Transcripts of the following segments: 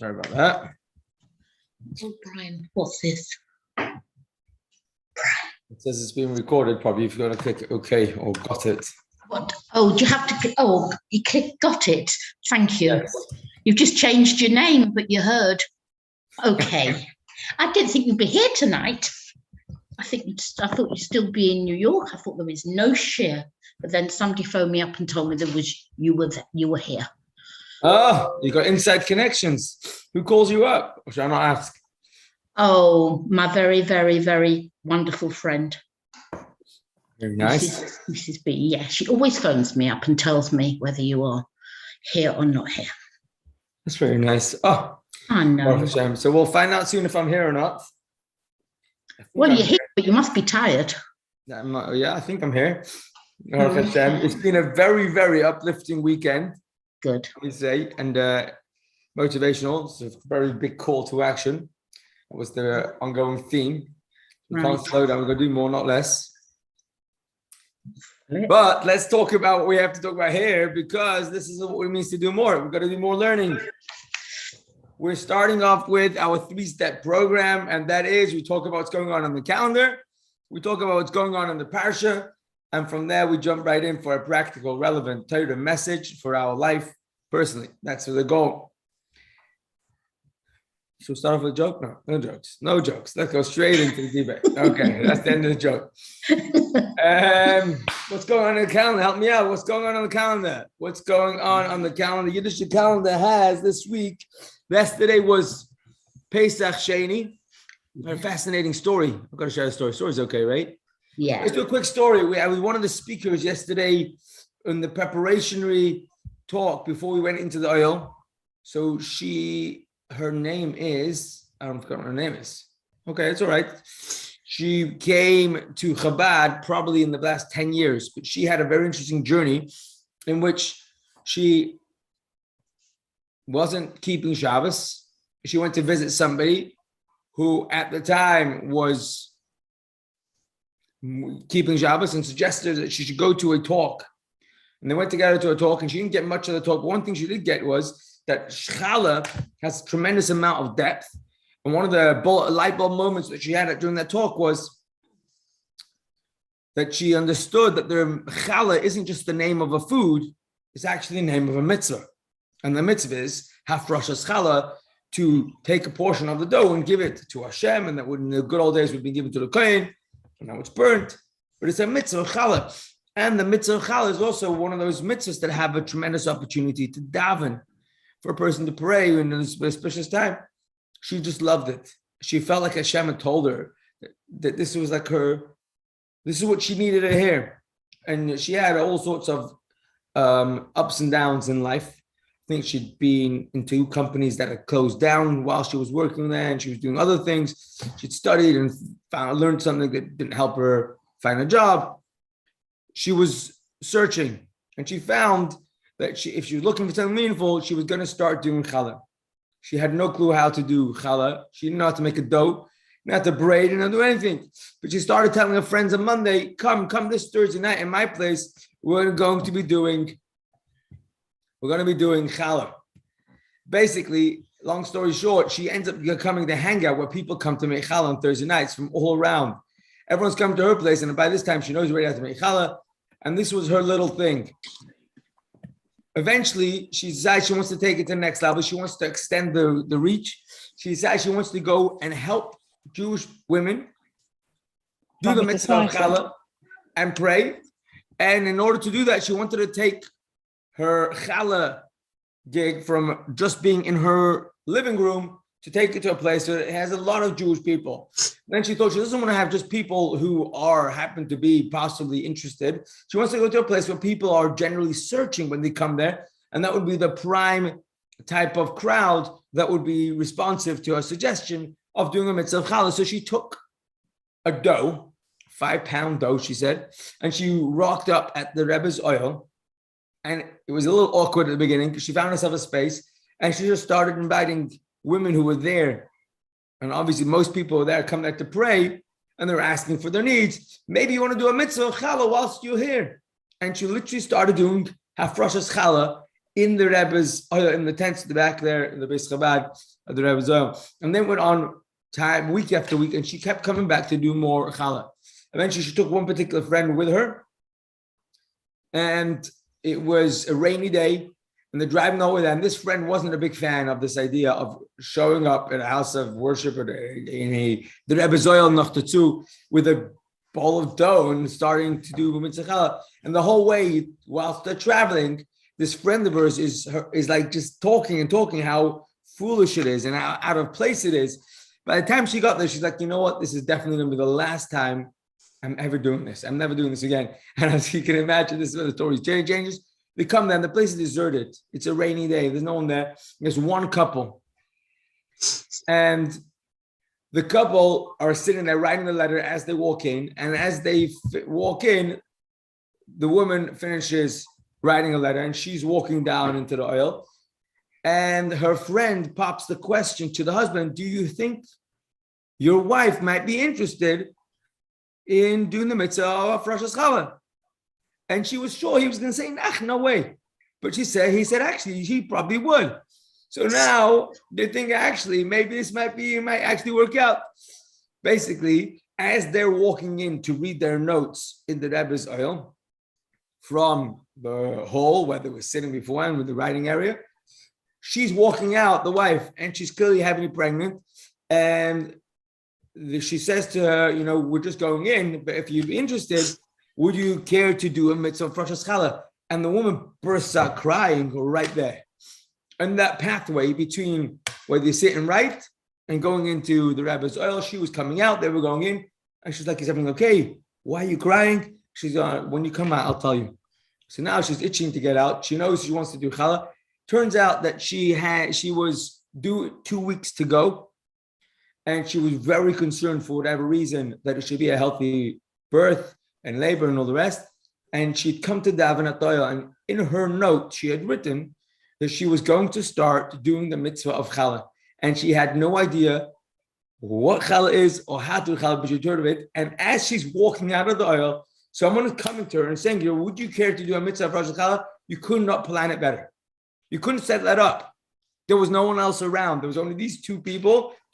Sorry about that. Oh, Brian, what's this? It says it's being recorded. Probably if you're going to click OK or got it. What? Oh, do you have to click? Oh, you got it. Thank you. Yes. You've just changed your name, but you heard. Okay. I didn't think you'd be here tonight. I thought you'd still be in New York. I thought there was no share. But then somebody phoned me up and told me you were here. Oh, you got inside connections. Who calls you up? Or should I not ask? Oh, my very, very, very wonderful friend. Very nice. Mrs. B. Yeah, she always phones me up and tells me whether you are here or not here. That's very nice. Oh, I know. So we'll find out soon if I'm here or not. Well, you're here, but you must be tired. I think I'm here. It's been a very, very uplifting weekend. Good. We say, and motivational. It's a very big call to action. That was the ongoing theme. We can't slow down. We're going to do more, not less. But let's talk about what we have to talk about here, because this is what it means to do more. We've got to do more learning. We're starting off with our 3-step program, and that is we talk about what's going on the calendar. We talk about what's going on in the Parshah, and from there we jump right in for a practical, relevant Torah message for our life personally. That's the goal. Should we start off with a joke? No jokes. No jokes. Let's go straight into the debate. Okay, that's the end of the joke. What's going on in the calendar? Help me out. What's going on the calendar? What's going on the calendar? Yiddish calendar has this week. Yesterday was Pesach Sheni. A fascinating story. I've got to share the story. Story's okay, right? Yeah. Let's do a quick story. I was one of the speakers yesterday in the preparationary talk before we went into the oil. So her name is, I don't forget what her name is. Okay, it's all right. She came to Chabad probably in the last 10 years, but she had a very interesting journey in which she wasn't keeping Shabbos. She went to visit somebody who at the time was keeping Shabbos and suggested that she should go to a talk. And they went together to a talk, and she didn't get much of the talk. But one thing she did get was that Challah has a tremendous amount of depth. And one of the light bulb moments that she had during that talk was that she understood that the Challah isn't just the name of a food, it's actually the name of a mitzvah. And the mitzvah is Hafrashas Challah, to take a portion of the dough and give it to Hashem, and that would, in the good old days, would be given to the Kohen, and now it's burnt. But it's a mitzvah Challah. And the mitzvah Challah is also one of those mitzvahs that have a tremendous opportunity to daven, for a person to pray in an auspicious time. She just loved it. She felt like Hashem had told her that this was like this is what she needed to hear. And she had all sorts of ups and downs in life. I think she'd been in 2 companies that had closed down while she was working there, and she was doing other things. She'd studied and learned something that didn't help her find a job. She was searching, and she found that if she was looking for something meaningful, she was going to start doing challah. She had no clue how to do challah. She didn't know how to make a dough, didn't know how to braid, didn't do anything. But she started telling her friends on Monday, come this Thursday night in my place, we're going to be doing challah. Basically, long story short, she ends up coming to hangout where people come to make challah on Thursday nights from all around. Everyone's coming to her place, and by this time she knows already how to make challah, and this was her little thing. Eventually, she decides she wants to take it to the next level. She wants to extend the reach. She decides she wants to go and help Jewish women do the mitzvah of challah and pray. And in order to do that, she wanted to take her challah gig from just being in her living room to take it to a place where it has a lot of Jewish people. Then she thought she doesn't want to have just people who happen to be possibly interested. She wants to go to a place where people are generally searching when they come there. And that would be the prime type of crowd that would be responsive to her suggestion of doing a mitzvah of challah. So she took a dough, 5-pound dough, she said, and she rocked up at the Rebbe's oil. And it was a little awkward at the beginning because she found herself a space, and she just started inviting women who were there. And obviously most people were there, come there to pray, and they were asking for their needs. Maybe you want to do a mitzvah of challah whilst you're here. And she literally started doing Hafrashas Challah in the Rebbe's, in the tents at the back there, in the Beis Chabad of the Rebbe's oil. And then went on time, week after week, and she kept coming back to do more challah. Eventually, she took one particular friend with her, and it was a rainy day, and they're driving over there, and this friend wasn't a big fan of this idea of showing up at a house of worship or the Rebbe's oil nachtatzu with a bowl of dough and starting to do mitzvah challah. And the whole way, whilst they're traveling, this friend of hers is like just talking how foolish it is and how out of place it is. By the time she got there, she's like, you know what? This is definitely going to be the last time I'm ever doing this. I'm never doing this again. And as you can imagine, this is where the story changes. They come there and the place is deserted. It's a rainy day. There's no one there. There's one couple. And the couple are sitting there writing the letter as they walk in. And as they walk in, the woman finishes writing a letter and she's walking down into the oil. And her friend pops the question to the husband, do you think your wife might be interested in doing the mitzvah of Rosh Hashanah? And she was sure he was going to say, nah, no way. But he said, actually, he probably would. So now they think, actually, maybe this might actually work out. Basically, as they're walking in to read their notes in the Rebbe's oil from the hall where they were sitting beforehand with the writing area, she's walking out, the wife, and she's clearly heavily pregnant. And she says to her, we're just going in, but if you'd be interested, would you care to do a mitzvah of Rosh Hashanah? And the woman bursts out crying right there. And that pathway between where they sit and write and going into the Rebbe's oil, she was coming out, they were going in. And she's like, is everything okay? Why are you crying? She's when you come out, I'll tell you. So now she's itching to get out. She knows she wants to do challah. Turns out that she was due 2 weeks to go. And she was very concerned for whatever reason that it should be a healthy birth and labor and all the rest. And she'd come to daven at oil. And in her note, she had written that she was going to start doing the mitzvah of challah. And she had no idea what challah is or how to do challah, but she'd heard of it. And as she's walking out of the oil, someone is coming to her and saying, would you care to do a mitzvah of Rosh Hashanah? You could not plan it better. You couldn't set that up. There was no one else around. There was only these two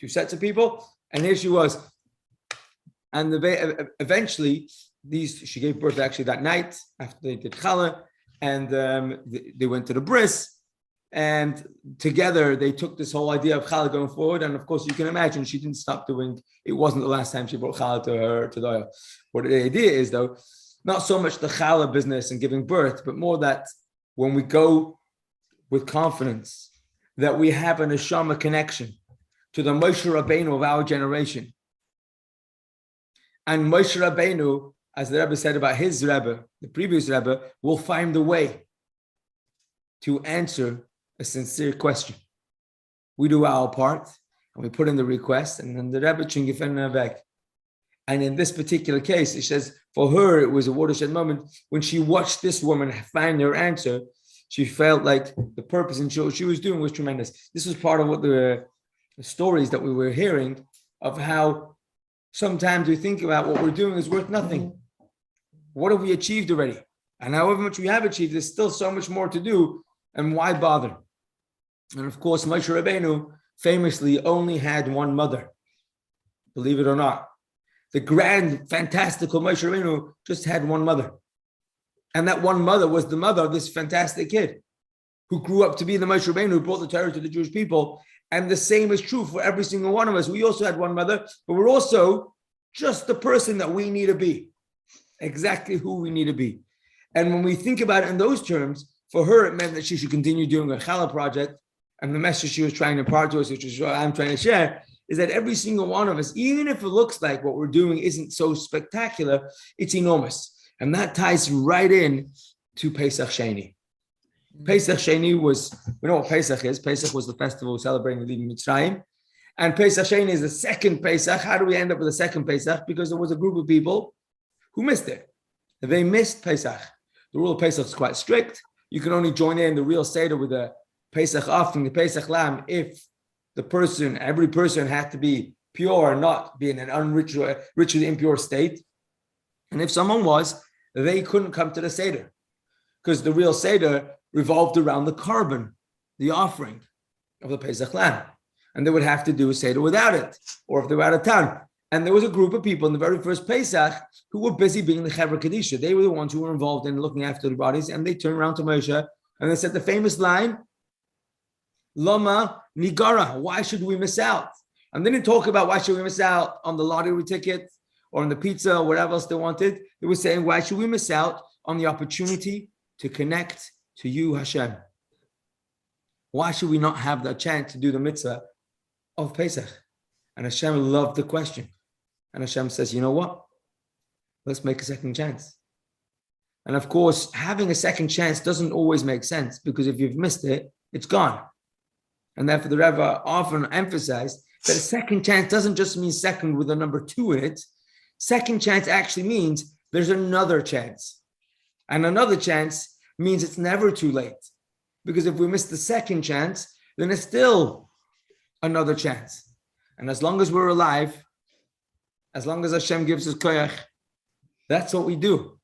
sets of people. And here she was. And eventually, she gave birth actually that night after they did challah. And they went to the bris. And together, they took this whole idea of challah going forward. And of course, you can imagine she didn't stop doing, it wasn't the last time she brought challah to the oil. What the idea is, though, not so much the challah business and giving birth, but more that when we go with confidence that we have a neshama connection to the Moshe Rabbeinu of our generation. And Moshe Rabbeinu, as the Rebbe said about his Rebbe, the previous Rebbe, will find a way to answer a sincere question. We do our part, and we put in the request, and then the Rebbe chingifen back. And in this particular case, it says, for her, it was a watershed moment. When she watched this woman find her answer, she felt like the purpose and what she was doing was tremendous. This was part of what the stories that we were hearing of how sometimes we think about what we're doing is worth nothing. What have we achieved already? And however much we have achieved, there's still so much more to do. And why bother? And of course, Moshe Rabbeinu famously only had one mother. Believe it or not. The grand, fantastical Moshe Rabbeinu just had one mother. And that one mother was the mother of this fantastic kid who grew up to be the Moshe Rabbeinu who brought the Torah to the Jewish people. And the same is true for every single one of us. We also had one mother, but we're also just the person that we need to be. Exactly who we need to be. And when we think about it in those terms, for her, it meant that she should continue doing a challah project. And the message she was trying to impart to us, which is what I'm trying to share, is that every single one of us, even if it looks like what we're doing isn't so spectacular, it's enormous. And that ties right in to Pesach Sheni. Pesach Sheni was, we know what Pesach is. Pesach was the festival celebrating leaving Mitzrayim. And Pesach Sheni is the second Pesach. How do we end up with the second Pesach? Because there was a group of people who missed it. They missed Pesach. The rule of Pesach is quite strict. You can only join in the real Seder with the Pesach offering, the Pesach lamb, if every person had to be pure and not be in an ritually impure state. And if someone was, they couldn't come to the Seder. Because the real Seder revolved around the carbon, the offering of the Pesach lamb. And they would have to do a Seder without it, or if they were out of town. And there was a group of people in the very first Pesach who were busy being the Chevra Kadisha. They were the ones who were involved in looking after the bodies, and they turned around to Moshe and they said the famous line, Lama Nigara, why should we miss out? And they didn't talk about why should we miss out on the lottery ticket or on the pizza or whatever else they wanted. They were saying, why should we miss out on the opportunity to connect to you, Hashem? Why should we not have the chance to do the mitzvah of Pesach? And Hashem loved the question. And Hashem says, you know what? Let's make a second chance. And of course, having a second chance doesn't always make sense, because if you've missed it, it's gone. And therefore the Rebbe often emphasized that a second chance doesn't just mean second with a number 2 in it. Second chance actually means there's another chance. And another chance means it's never too late. Because if we miss the second chance, then it's still another chance. And as long as we're alive, as long as Hashem gives us koyach, that's what we do.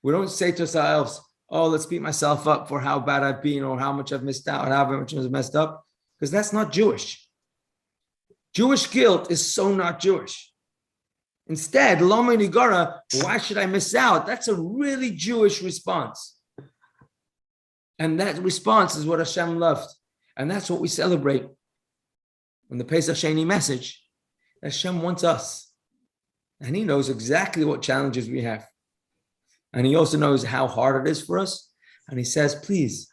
We don't say to ourselves, oh, let's beat myself up for how bad I've been or how much I've missed out or how much I've messed up, because that's not Jewish. Jewish guilt is so not Jewish. Instead, Lama Nigara, why should I miss out? That's a really Jewish response. And that response is what Hashem loved. And that's what we celebrate in the Pesach Sheni message. Hashem wants us. And he knows exactly what challenges we have. And he also knows how hard it is for us. And he says, please,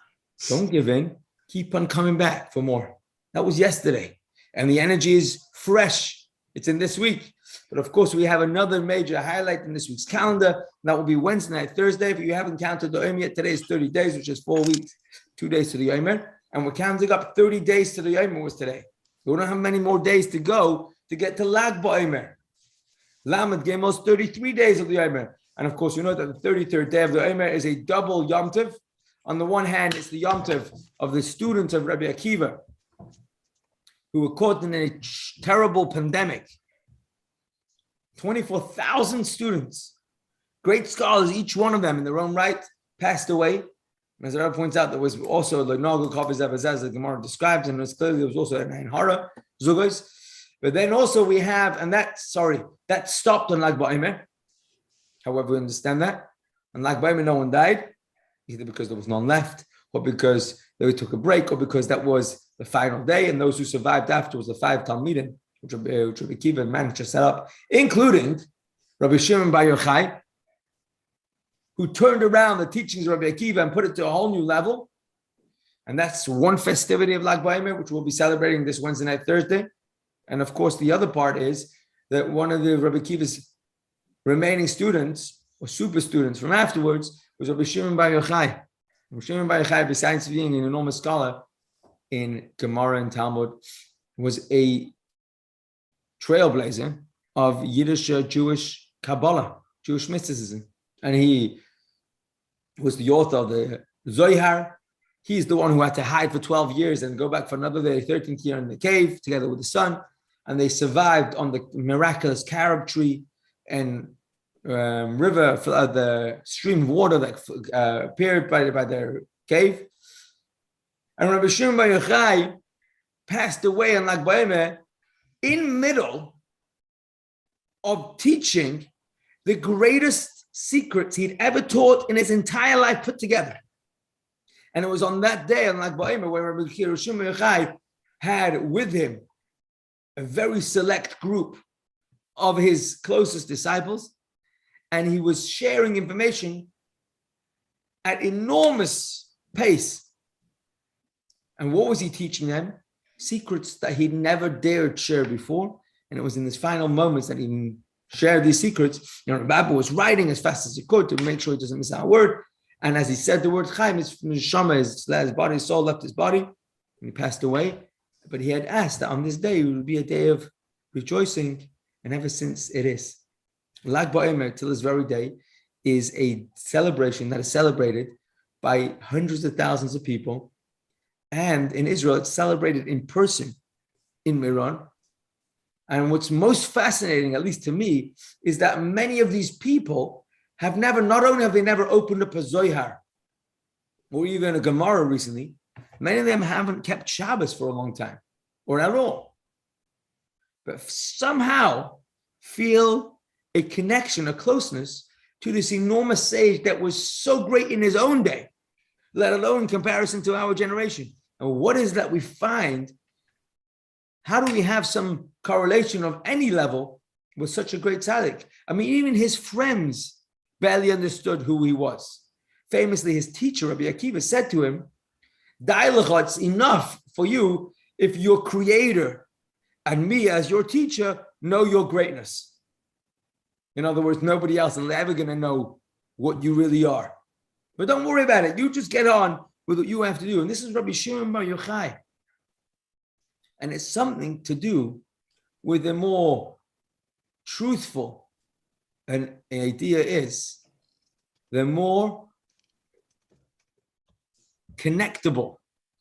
don't give in. Keep on coming back for more. That was yesterday. And the energy is fresh. It's in this week. But of course, we have another major highlight in this week's calendar. That will be Wednesday night, Thursday. If you haven't counted the Yom yet, today is 30 days, which is 4 weeks, 2 days to the Yom. And we're counting up 30 days to the Yom was today. We don't have many more days to go to get to Lag BaOmer. Lamed Gimel 33 days of the Yom. And of course, you know that the 33rd day of the Yom is a double Yom Tov. On the one hand, it's the Yom Tov of the students of Rabbi Akiva, who were caught in a terrible pandemic. 24,000 students, great scholars, each one of them in their own right, passed away. And as the Rebbe points out, there was also the Nogel Chavis Avazaz, the Gemara describes, and clearly there was also an Hara, Zugos. But then also we have, and that stopped on Lag BaOmer. However, we understand that. On Lag BaOmer, no one died, either because there was none left, or because they took a break, or because that was the final day, and those who survived after was the 5 Talmidim, which Rabbi Akiva managed to set up, including Rabbi Shimon Bar Yochai, who turned around the teachings of Rabbi Akiva and put it to a whole new level. And that's one festivity of Lag BaOmer, which we'll be celebrating this Wednesday night, Thursday. And of course, the other part is that one of the Rabbi Akiva's remaining students, or super students from afterwards, was Rabbi Shimon Bar Yochai. Rabbi Shimon Bar Yochai, besides being an enormous scholar in Gemara and Talmud, was a trailblazer of Yiddish Jewish Kabbalah, Jewish mysticism. And he was the author of the Zohar. He's the one who had to hide for 12 years and go back for another day, 13th year in the cave together with the son. And they survived on the miraculous carob tree and river, the stream of water that appeared by their cave. And Rabbi Shimon Bar Yochai passed away on Lag BaOmer in middle of teaching the greatest secrets he'd ever taught in his entire life put together. And it was on that day on Lag BaOmer where Rabbi Shimon Bar Yochai had with him a very select group of his closest disciples, and he was sharing information at enormous pace. And what was he teaching them? Secrets that he'd never dared share before. And it was in his final moments that he shared these secrets. You know, Rabbi was writing as fast as he could to make sure he doesn't miss out a word. And as he said the word Chaim, his neshama, his body, his soul left his body, and he passed away. But he had asked that on this day it would be a day of rejoicing, and ever since it is. Lag BaOmer, till this very day, is a celebration that is celebrated by hundreds of thousands of people. And in Israel, it's celebrated in person in Miron. And what's most fascinating, at least to me, is that many of these people have never, not only have they never opened up a Zohar, or even a Gemara recently, many of them haven't kept Shabbos for a long time, or at all. But somehow feel a connection, a closeness to this enormous sage that was so great in his own day, let alone in comparison to our generation. And what is that we find? How do we have some correlation of any level with such a great tzaddik? I mean, even his friends barely understood who he was. Famously, his teacher, Rabbi Akiva, said to him, it's enough for you if your creator and me as your teacher know your greatness. In other words, nobody else is ever going to know what you really are. But don't worry about it. You just get on with what you have to do. And this is Rabbi Shimon Bar Yochai. And it's something to do with a more truthful an idea is, the more connectable,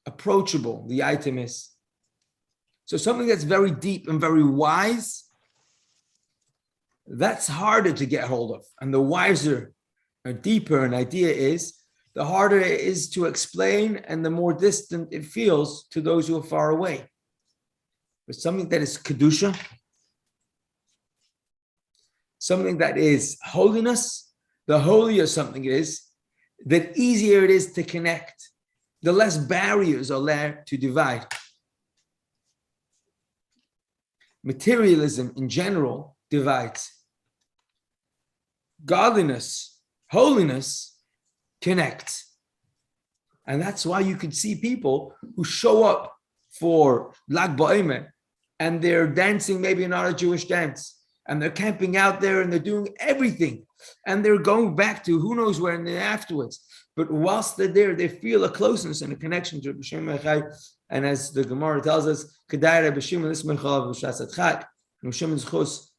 approachable the item is. So something that's very deep and very wise, that's harder to get hold of. And the wiser or deeper an idea is, the harder it is to explain and the more distant it feels to those who are far away. But something that is Kedusha, something that is holiness, the holier something is, the easier it is to connect, the less barriers are there to divide. Materialism in general divides. Godliness, holiness connects. And that's why you could see people who show up for Lag BaOmer and they're dancing maybe not a Jewish dance, and they're camping out there and they're doing everything, and they're going back to who knows where and then afterwards. But whilst they're there, they feel a closeness and a connection to Rabbi Shimon Bar Yochai. And as the Gemara tells us, Rabbi Shimon's chus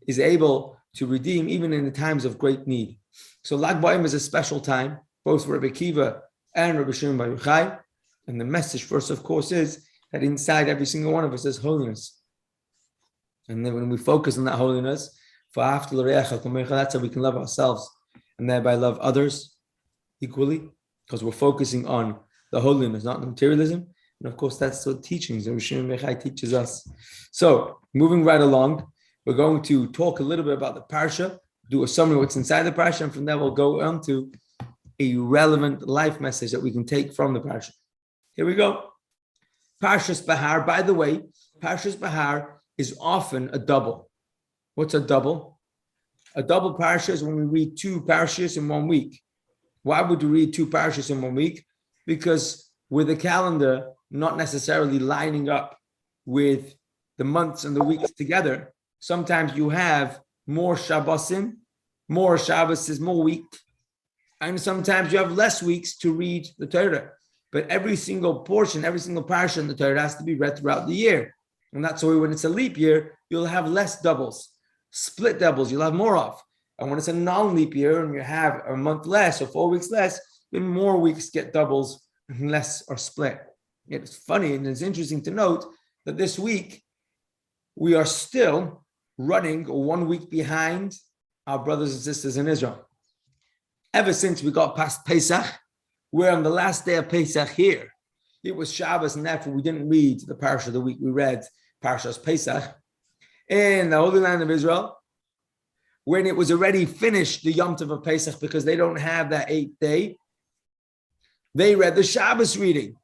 is able to redeem even in the times of great need. So Lag BaOmer is a special time, both for Rabbi Akiva and Rabbi Shimon Bar Yochai. And the message first, of course, is that inside every single one of us is holiness. And then when we focus on that holiness, that's how we can love ourselves and thereby love others equally, because we're focusing on the holiness, not the materialism. And of course, that's the teachings that Rabbi Shimon Bar Yochai teaches us. So, moving right along, we're going to talk a little bit about the Parshah, do a summary of what's inside the Parshah, and from there we'll go on to a relevant life message that we can take from the Parshah. Here we go. Parshas Behar. By the way, Parshas Behar is often a double. What's a double? A double Parsha is when we read two Parshas in 1 week. Why would you read two Parshas in 1 week? Because with the calendar not necessarily lining up with the months and the weeks together, sometimes you have more Shabbosim, more Shabbos is more week, and sometimes you have less weeks to read the Torah. But every single portion, every single parsha in the Torah has to be read throughout the year. And that's why when it's a leap year, you'll have less doubles. Split doubles, you'll have more of. And when it's a non-leap year and you have a month less or 4 weeks less, then more weeks get doubles and less are split. It's funny and it's interesting to note that this week we are still running 1 week behind our brothers and sisters in Israel. Ever since we got past Pesach, we're on the last day of Pesach here. It was Shabbos, and therefore we didn't read the Parshah of the week. We read Parshas Pesach in the Holy Land of Israel, when it was already finished the Yom Tov of Pesach, because they don't have that 8th day. They read the Shabbos reading.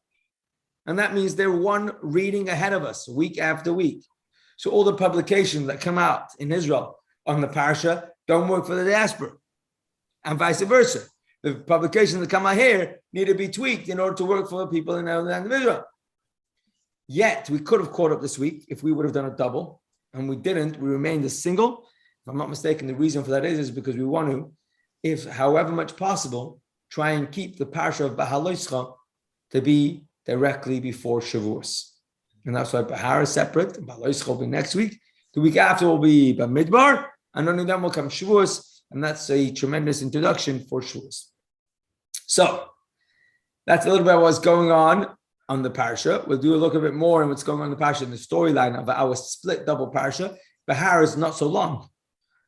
And that means they're one reading ahead of us, week after week. So all the publications that come out in Israel on the Parsha don't work for the diaspora, and vice versa. The publications that come out here need to be tweaked in order to work for the people in the land of Israel. Yet, we could have caught up this week if we would have done a double, and we didn't. We remained a single. If I'm not mistaken, the reason for that is because we want to, if however much possible, try and keep the Parsha of Behar to be directly before Shavuos. And that's why Behar is separate, and Behar will be next week. The week after will be Bamidbar, and only then will come Shavuos, and that's a tremendous introduction for Shavuos. So, that's a little bit of what's going on the Parsha. We'll do a look a bit more on what's going on in the Parsha, in the storyline of our split double Parsha. Behar is not so long,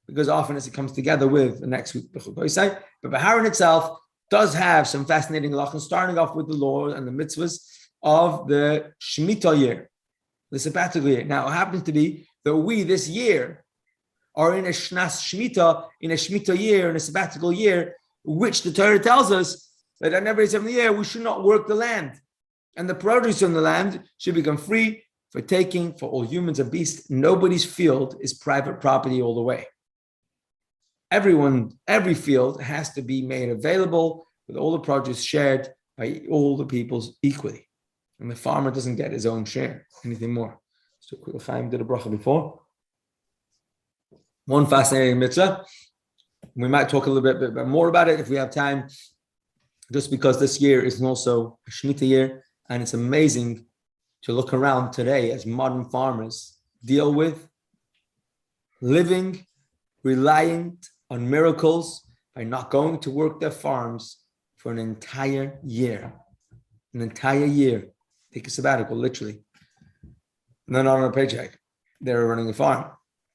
because often as it comes together with the next week, but Behar in itself does have some fascinating lachans, starting off with the law and the mitzvahs of the Shemitah year, the sabbatical year. Now, it happens to be that we this year are in a Shnas Shemitah, in a Shemitah year, in a sabbatical year, which the Torah tells us that on every 7th year we should not work the land. And the produce on the land should become free for taking for all humans and beasts. Nobody's field is private property all the way. Every field has to be made available with all the produce shared by all the peoples equally. And the farmer doesn't get his own share, anything more. So quick, Chaim did a bracha before. One fascinating mitzvah. We might talk a little bit more about it if we have time, just because this year is also a Shemitah year, and it's amazing to look around today as modern farmers deal with living, reliant on miracles by not going to work their farms for an entire year. An entire year. Take a sabbatical, literally. And they're not on a paycheck. They're running a farm.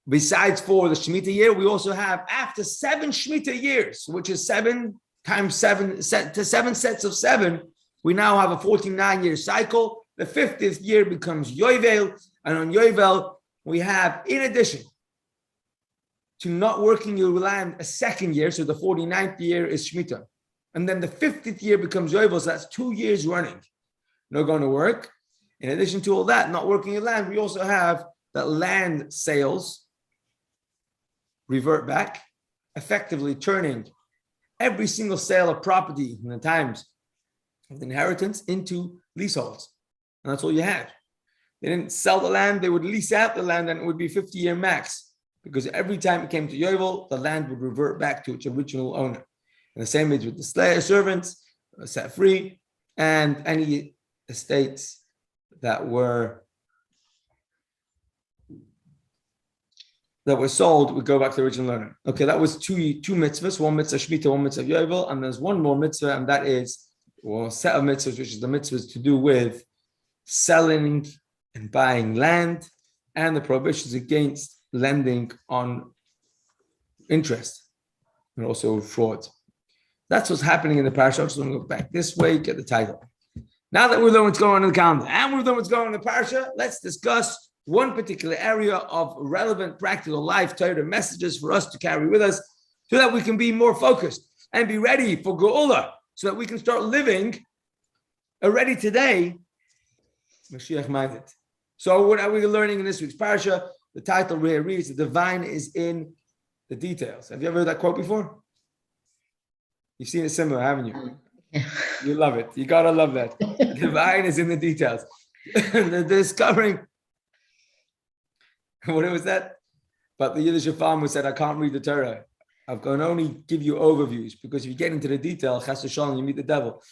Besides for the Shemitah year, we also have, after 7 Shemitah years, which is 7 times 7 sets of 7, we now have a 49-year cycle. The 50th year becomes Yovel, and on Yovel, we have, in addition to not working your land a second year, so the 49th year is Shemitah, and then the 50th year becomes Yovel, so that's 2 years running. No going to work. In addition to all that, not working your land, we also have that land sales revert back, effectively turning every single sale of property in the times of inheritance into leaseholds. And that's all you had. They didn't sell the land, they would lease out the land, and it would be 50-year max, because every time it came to Yovel, the land would revert back to its original owner. And the same is with the slayer servants, set free, and any estates that were sold would go back to the original owner. Okay, that was two mitzvahs, one mitzvah Shemitah, one mitzvah Yovel, and there's one more mitzvah, and that is a set of mitzvahs, which is the mitzvahs to do with selling and buying land, and the prohibitions against lending on interest, and also fraud. That's what's happening in the Parshah. So I'm going to go back this way, get the title. Now that we've learned what's going on in the calendar, and we've learned what's going on in the Parshah, let's discuss one particular area of relevant practical life Torah messages for us to carry with us, so that we can be more focused and be ready for Geula, so that we can start living already today, Mashiach minded. So what are we learning in this week's Parshah? The title here reads, "The divine is in the details." Have you ever heard that quote before? You've seen it similar, haven't you? Yeah. You love it. You gotta love that. The divine is in the details. The discovering. What was that? But the Yiddish farmer said, "I can't read the Torah. I can only give you overviews, because if you get into the detail, chas v'shalom, you meet the devil."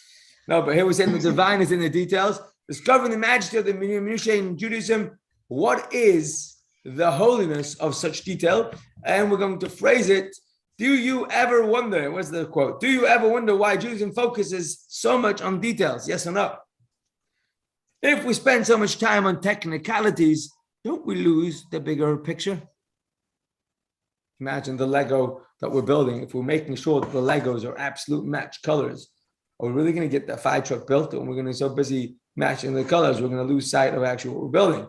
No, but here we're saying the divine is in the details. Discovering the majesty of the minutiae in Judaism. What is the holiness of such detail? And we're going to phrase it. Do you ever wonder? What's the quote? Do you ever wonder why Judaism focuses so much on details? Yes or no? If we spend so much time on technicalities, don't we lose the bigger picture? Imagine the Lego that we're building. If we're making sure that the Legos are absolute match colors, are we really going to get that fire truck built? And we're going to be so busy matching the colors, we're going to lose sight of actually what we're building.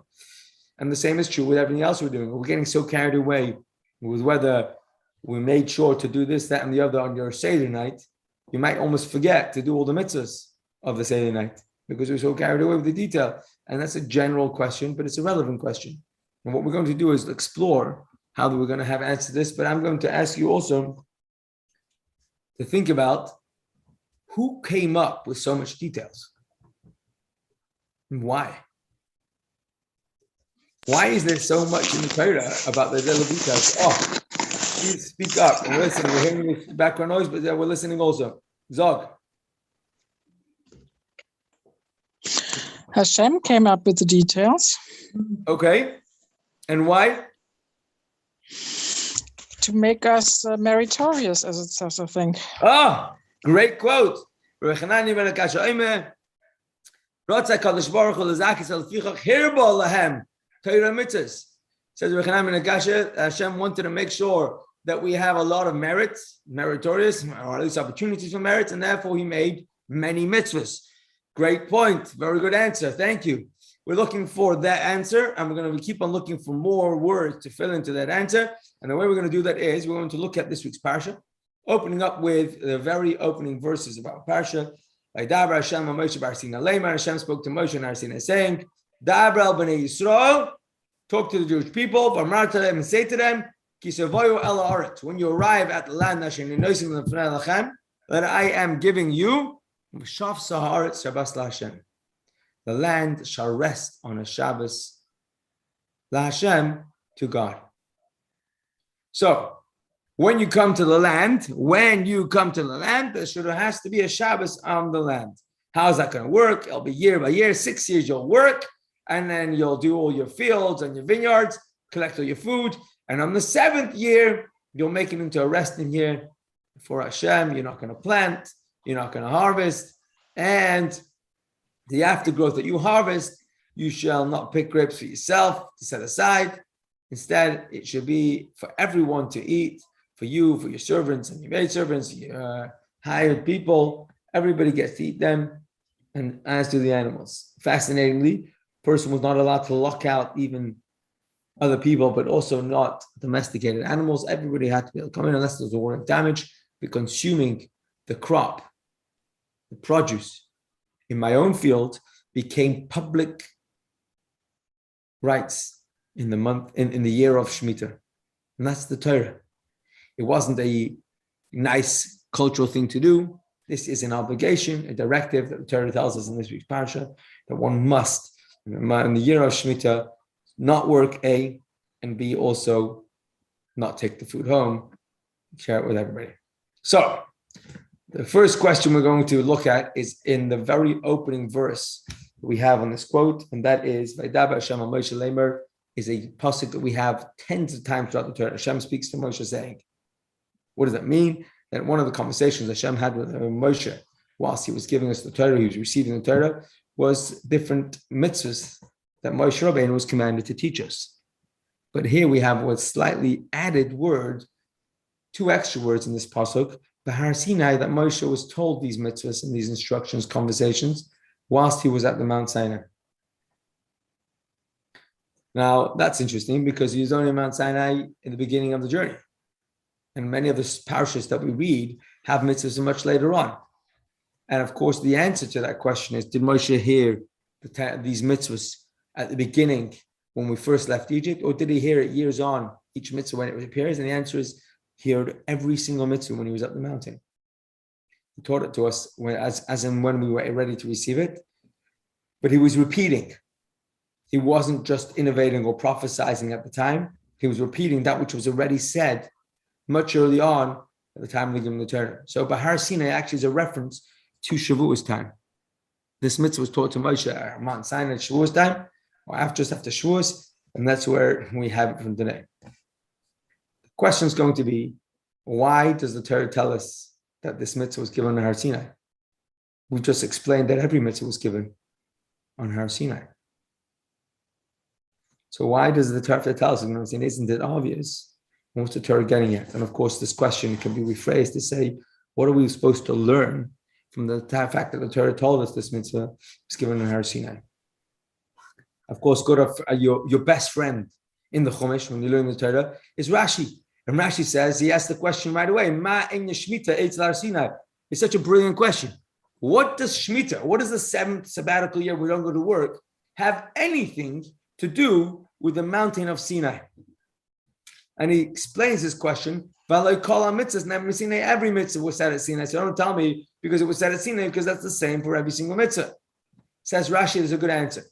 And the same is true with everything else we're doing. We're getting so carried away with whether we made sure to do this, that, and the other on your Seder night. You might almost forget to do all the mitzvahs of the Seder night because we're so carried away with the detail. And that's a general question, but it's a relevant question. And what we're going to do is explore how we're going to have answers to this. But I'm going to ask you also to think about who came up with so much details and why. Why is there so much in the Torah about the little details? Oh, please speak up and listen. We're hearing this background noise, but we're listening also. Zog. Hashem came up with the details. Okay. And why? To make us meritorious, as it says, I think. Ah, great quote. Torah mitzvahs. Says Hashem wanted to make sure that we have a lot of merits, meritorious, or at least opportunities for merits, and therefore he made many mitzvahs. Great point. Very good answer. Thank you. We're looking for that answer, and we're going to keep on looking for more words to fill into that answer. And the way we're going to do that is we're going to look at this week's Parsha, opening up with the very opening verses of our Parsha. Hashem spoke to Moshe and Har Sinai, saying, Dabra al b'nei Yisrael, talk to the Jewish people, and say to them, when you arrive at the land that I am giving you, the land shall rest on a Shabbos LaHashem, to God. So, when you come to the land, there has to be a Shabbos on the land. How's that going to work? It'll be year by year, 6 years you'll work, and then you'll do all your fields and your vineyards, collect all your food, and on the 7th year, you'll make it into a resting year for Hashem. You're not going to plant, you're not going to harvest, and the aftergrowth that you harvest, you shall not pick grapes for yourself to set aside. Instead, it should be for everyone to eat, for you, for your servants and your maidservants, your hired people. Everybody gets to eat them, and as do the animals. Fascinatingly, a person was not allowed to lock out even other people, but also not domesticated animals. Everybody had to be able to come in unless there was a war of damage. Be consuming the crop, the produce in my own field became public rights in the year of Shemitah. And that's the Torah. It wasn't a nice cultural thing to do. This is an obligation, a directive that the Torah tells us in this week's Parshah, that one must, in the year of Shemitah, not work, A, and B, also not take the food home, share it with everybody. So, the first question we're going to look at is in the very opening verse we have on this quote, and that is, Vaydaber Hashem al Moshe Lamer, is a pasuk that we have tens of times throughout the Torah. Hashem speaks to Moshe saying, what does that mean? That one of the conversations Hashem had with Moshe whilst he was giving us the Torah, he was receiving the Torah, was different mitzvahs that Moshe Rabbeinu was commanded to teach us. But here we have a slightly added word, 2 extra words in this pasuk, Behar Sinai, that Moshe was told these mitzvahs and these instructions, conversations, whilst he was at the Mount Sinai. Now, that's interesting because he was only at Mount Sinai in the beginning of the journey. And many of the parshas that we read have mitzvahs much later on. And of course, the answer to that question is, did Moshe hear these mitzvahs at the beginning when we first left Egypt, or did he hear it years on, each mitzvah when it appears? And the answer is, he heard every single mitzvah when he was up the mountain. He taught it to us as and when we were ready to receive it. But he was repeating. He wasn't just innovating or prophesizing at the time. He was repeating that which was already said much early on at the time of the Torah. So Behar Sinai actually is a reference to Shavuos time. This mitzvah was taught to Moshe at Mount Sinai at Shavuos time, or just after Shavuos, and that's where we have it from today. The question is going to be, why does the Torah tell us that this mitzvah was given on Har Sinai? We just explained that every mitzvah was given on Har Sinai. So why does the Torah tell us? Isn't it obvious? What's the Torah getting at? And of course, this question can be rephrased to say, what are we supposed to learn from the fact that the Torah told us this mitzvah was given on Har Sinai? Of course, go to your best friend in the Chumash when you learn the Torah is Rashi. And Rashi says, he asked the question right away, Ma enya Shemitah eitz Har Sinai? It's such a brilliant question. What does Shemitah, what does the 7th sabbatical year we don't go to work, have anything to do with the mountain of Sinai? And he explains this question, every mitzvah was said at Sinai. So don't tell me because it was said at Sinai, because that's the same for every single mitzvah. Says Rashi, there's a good answer.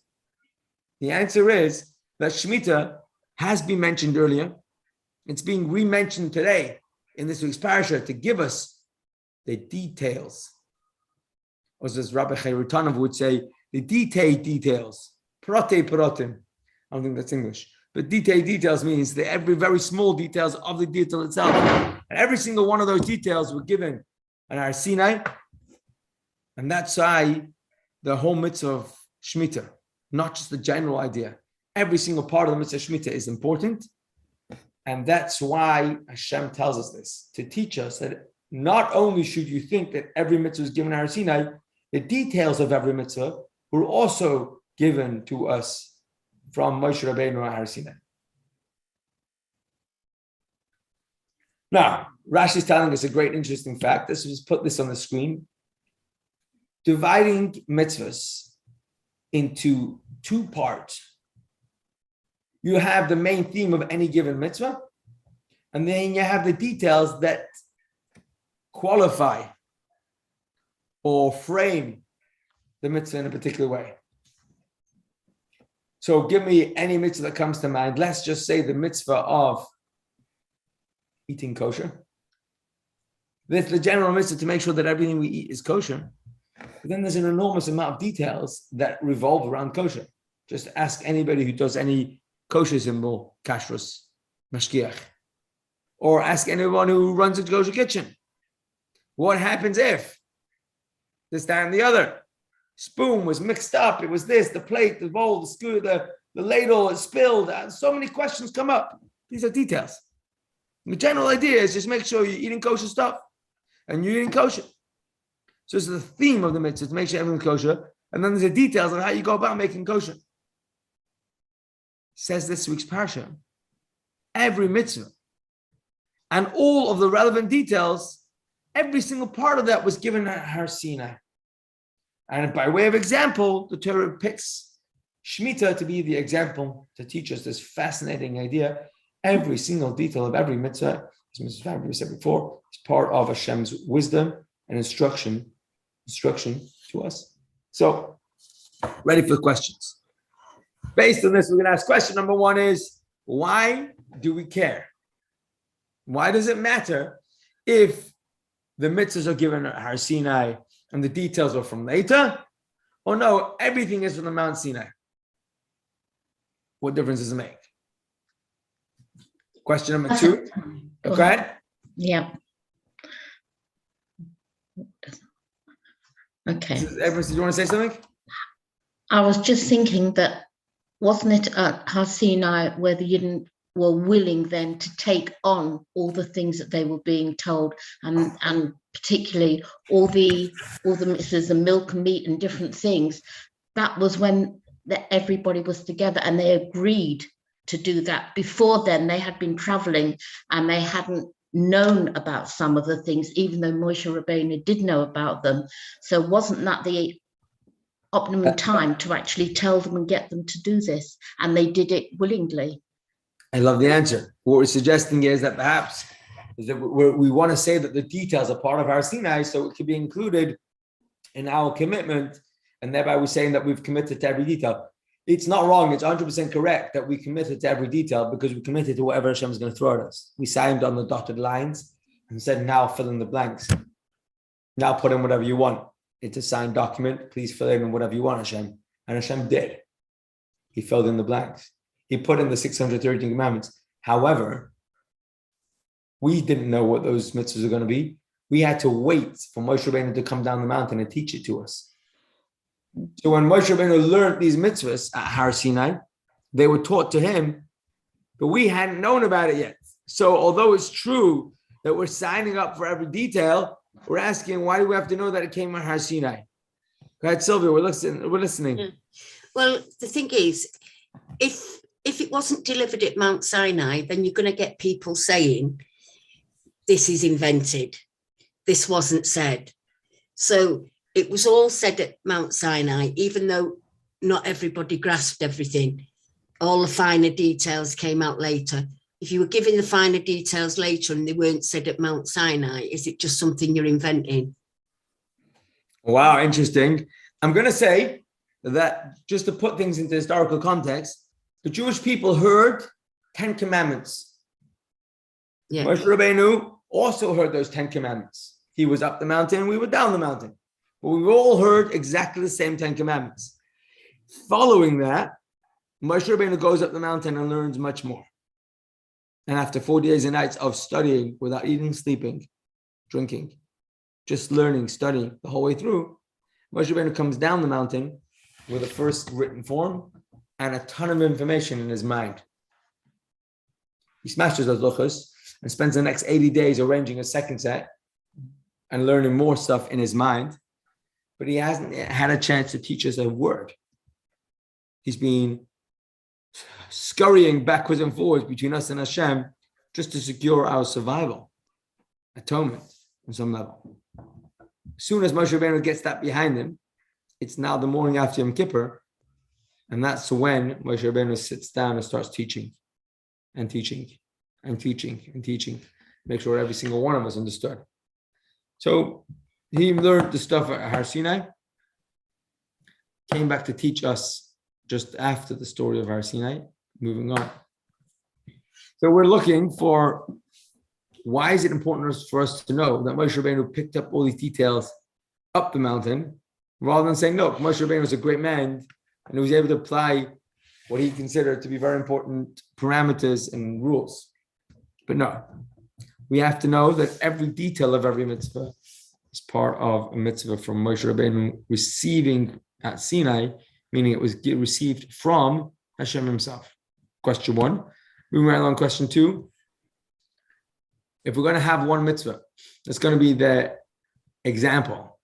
The answer is that Shemitah has been mentioned earlier. It's being re-mentioned today in this week's Parashah to give us the details. Or as Rabbi Chayrutanov would say, the details. Prote protim. I don't think that's English. But details means the every very small details of the detail itself. And every single one of those details were given on Har Sinai. And that's why the whole mitzvah of Shemitah, not just the general idea. Every single part of the mitzvah of Shemitah is important. And that's why Hashem tells us this, to teach us that not only should you think that every mitzvah is given at Har Sinai, the details of every mitzvah were also given to us from Moshe Rabbeinu at Har Sinai. Now, Rashi is telling us a great interesting fact. Let's just put this on the screen. Dividing mitzvahs into two parts. You have the main theme of any given mitzvah, and then you have the details that qualify or frame the mitzvah in a particular way. So give me any mitzvah that comes to mind. Let's just say the mitzvah of eating kosher. That's the general mitzvah, to make sure that everything we eat is kosher. But then there's an enormous amount of details that revolve around kosher. Just ask anybody who does any kosher symbol, kashrus, mashkiach. Or ask anyone who runs a kosher kitchen. What happens if this, that, and the other? Spoon was mixed up. It was this, the plate, the bowl, the skewer, the ladle is spilled. So many questions come up. These are details. The general idea is just make sure you're eating kosher stuff and you're eating kosher. So this is the theme of the mitzvah, to make sure everything's kosher. And then there's the details on how you go about making kosher. Says this week's Parshah. Every mitzvah and all of the relevant details, every single part of that was given at Har Sinai. And by way of example, the Torah picks Shemitah to be the example to teach us this fascinating idea. Every single detail of every mitzvah, as Mrs. Fabry said before, is part of Hashem's wisdom and instruction to us. So, ready for questions. Based on this, we're going to ask question number one is, why do we care? Why does it matter if the mitzvahs are given at Har Sinai and the details are from later? Or no, everything is from the Mount Sinai? What difference does it make? Question number two. Go ahead. Yeah. Okay. Evans, do you want to say something? I was just thinking that, wasn't it at Har Sinai where the Yidden were willing then to take on all the things that they were being told, and particularly all the mitzvahs, the milk and meat and different things? That was when everybody was together and they agreed to do that. Before then, they had been traveling and they hadn't known about some of the things, even though Moshe Rabbeinu did know about them. So wasn't that the optimum time to actually tell them and get them to do this? And they did it willingly. I love the answer. What we're suggesting is that perhaps we want to say that the details are part of Har Sinai, so it could be included in our commitment, and thereby we're saying that we've committed to every detail. It's not wrong. It's 100% correct that we committed to every detail, because we committed to whatever Hashem is going to throw at us. We signed on the dotted lines and said, now fill in the blanks. Now put in whatever you want. It's a signed document. Please fill in whatever you want, Hashem. And Hashem did. He filled in the blanks. He put in the 613 commandments. However, we didn't know what those mitzvahs are going to be. We had to wait for Moshe Rabbeinu to come down the mountain and teach it to us. So when Moshe Rabbeinu learned these mitzvahs at Har Sinai, they were taught to him, but we hadn't known about it yet. So although it's true that we're signing up for every detail, we're asking, why do we have to know that it came at Har Sinai? Go ahead, Sylvia, we're listening. Yeah. Well, the thing is, if it wasn't delivered at Mount Sinai, then you're going to get people saying, this is invented. This wasn't said. So it was all said at Mount Sinai, even though not everybody grasped everything. All the finer details came out later. If you were given the finer details later and they weren't said at Mount Sinai, is it just something you're inventing? Wow, interesting. I'm going to say that, just to put things into historical context, the Jewish people heard 10 commandments. Yeah. Moshe Rabbeinu also heard those 10 commandments. He was up the mountain, we were down the mountain. But we all heard exactly the same 10 commandments. Following that, Moshe Rabbeinu goes up the mountain and learns much more. And after 40 days and nights of studying without eating, sleeping, drinking, just learning, studying the whole way through, Moshe Rabbeinu comes down the mountain with a first written form and a ton of information in his mind. he smashes those luchos and spends the next 80 days arranging a second set and learning more stuff in his mind. But he hasn't had a chance to teach us a word. He's been scurrying backwards and forwards between us and Hashem just to secure our survival, atonement on some level. As soon as Moshe Rabbeinu gets that behind him, it's now the morning after Yom Kippur, and that's when Moshe Rabbeinu sits down and starts teaching and teaching and teaching and teaching, make sure every single one of us understood. So he learned the stuff at Har Sinai, came back to teach us just after the story of Har Sinai, moving on. So we're looking for, why is it important for us to know that Moshe Rabbeinu picked up all these details up the mountain, rather than saying, no, Moshe Rabbeinu was a great man, and he was able to apply what he considered to be very important parameters and rules. But no, we have to know that every detail of every mitzvah is part of a mitzvah from Moshe Rabbeinu receiving at Sinai, meaning it was received from Hashem himself. Question one. Moving right along, question two. If we're going to have one mitzvah, it's going to be the example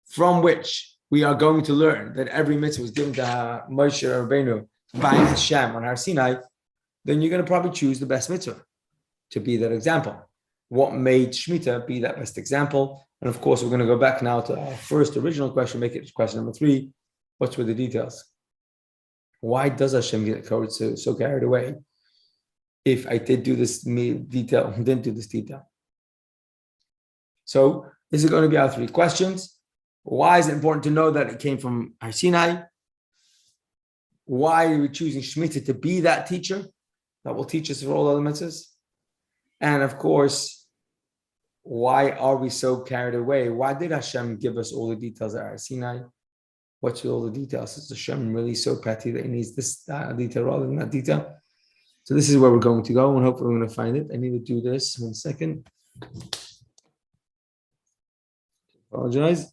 from which we are going to learn that every mitzvah was given to Moshe Rabbeinu by Hashem on Har Sinai, then you're going to probably choose the best mitzvah to be that example. What made Shemitah be that best example? And of course, we're going to go back now to our first original question, make it question number 3. What's with the details? Why does Hashem get so carried away? If I did do this detail, didn't do this detail. So this is going to be our 3 questions. Why is it important to know that it came from Har Sinai? Why are we choosing Shemitah to be that teacher that will teach us for all other mitzvahs? And of course, why are we so carried away? Why did Hashem give us all the details at Har Sinai? What's with all the details? Is Hashem really so petty that he needs this detail rather than that detail? So this is where we're going to go, and hopefully we're going to find it. I need to do this 1 second. Apologize.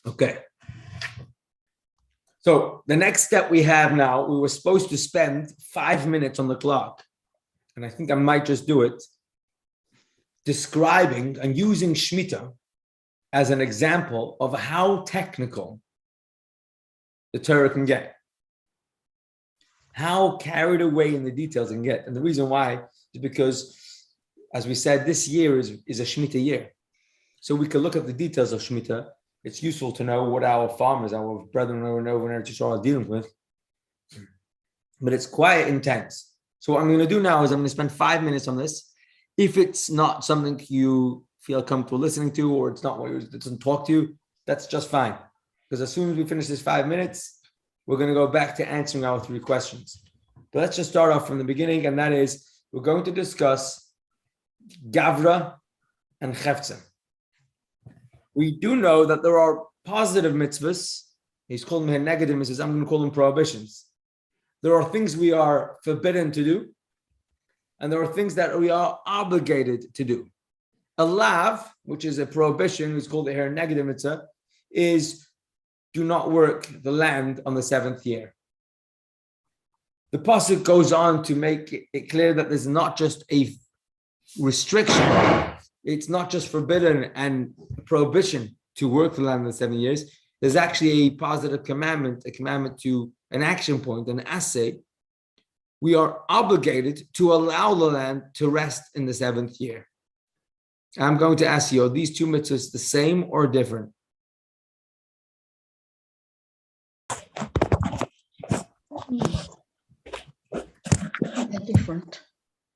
Okay. So the next step we have now, we were supposed to spend 5 minutes on the clock, and I think I might just do it, describing and using Shemitah as an example of how technical the Torah can get, how carried away in the details it can get. And the reason why is because, as we said, this year is a Shemitah year. So we can look at the details of Shemitah. It's useful to know what our farmers, our brethren over in Eretz Yisrael are dealing with. But it's quite intense. So what I'm going to do now is I'm going to spend 5 minutes on this. If it's not something you feel comfortable listening to, or it's not what it doesn't talk to you, that's just fine. Because as soon as we finish this 5 minutes, we're going to go back to answering our 3 questions. But let's just start off from the beginning, and that is, we're going to discuss Gavra and Chefza. We do know that there are positive mitzvahs. He's calling them negative mitzvahs. I'm going to call them prohibitions. There are things we are forbidden to do, and there are things that we are obligated to do. A lav, which is a prohibition, is called a negative mitzvah, is do not work the land on the 7th year. The pasuk goes on to make it clear that there's not just a restriction. It's not just forbidden and prohibition to work the land in the 7 years. There's actually a positive commandment, a commandment to an action point, an assay. We are obligated to allow the land to rest in the 7th year. I'm going to ask you, are these 2 mitzvahs the same or different? They're different.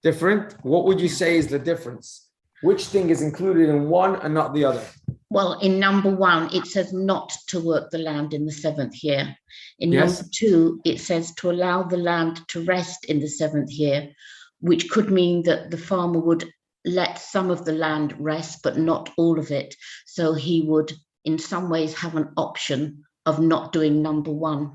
Different? What would you say is the difference? Which thing is included in one and not the other? Well, in number 1, it says not to work the land in the 7th year. In Yes. number 2, it says to allow the land to rest in the 7th year, which could mean that the farmer would let some of the land rest, but not all of it. So he would, in some ways, have an option of not doing number 1.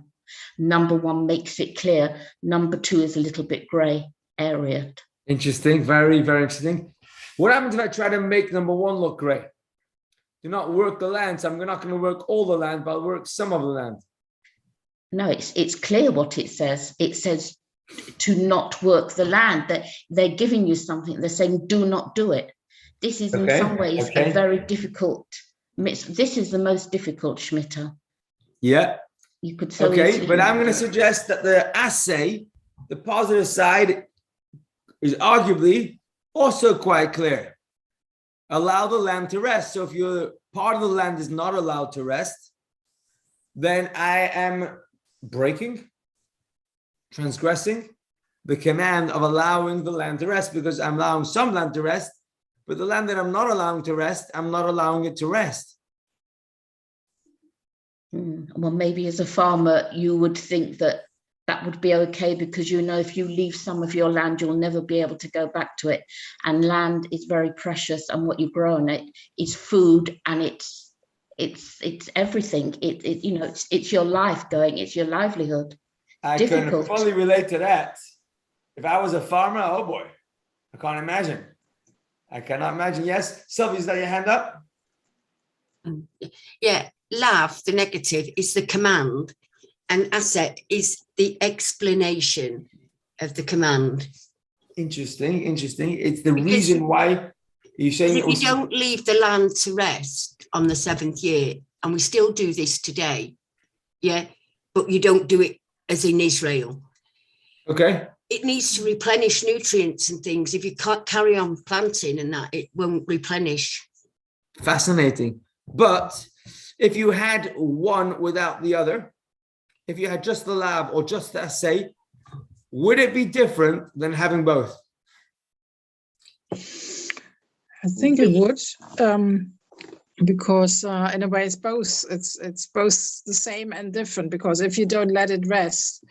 Number 1 makes it clear. Number 2 is a little bit grey area. Interesting. Very, very interesting. What happens if I try to make number 1 look great? do not work the land. So I'm not going to work all the land, but I'll work some of the land. No, it's clear what it says. It says to not work the land, that they're giving you something. They're saying, do not do it. This is in some ways a very difficult, this is the most difficult Shemitah. Yeah. You could so okay, but I'm going to suggest that the assay, the positive side, is arguably also quite clear. Allow the land to rest. So if your part of the land is not allowed to rest, then I am breaking, transgressing the command of allowing the land to rest, because I'm allowing some land to rest, but the land that I'm not allowing to rest, I'm not allowing it to rest. Well, maybe as a farmer, you would think that that would be okay, because you know if you leave some of your land, you'll never be able to go back to it. And land is very precious, and what you grow on it is food, and it's everything. It's your life going. It's your livelihood. I can fully relate to that. If I was a farmer, oh boy, I can't imagine. I cannot imagine. Yes, Sylvie, is that your hand up? Yeah, lav, the negative, is the command, and asset is the explanation of the command. Interesting. It's the reason why you're saying. If you don't leave the land to rest on the 7th year, and we still do this today, yeah, but you don't do it as in Israel. Okay. It needs to replenish nutrients and things. If you can't carry on planting and that, it won't replenish. Fascinating. But if you had one without the other, if you had just the lab or just the assay, would it be different than having both? I think it would, because in a way it's both. It's both the same and different, because if you don't let it rest,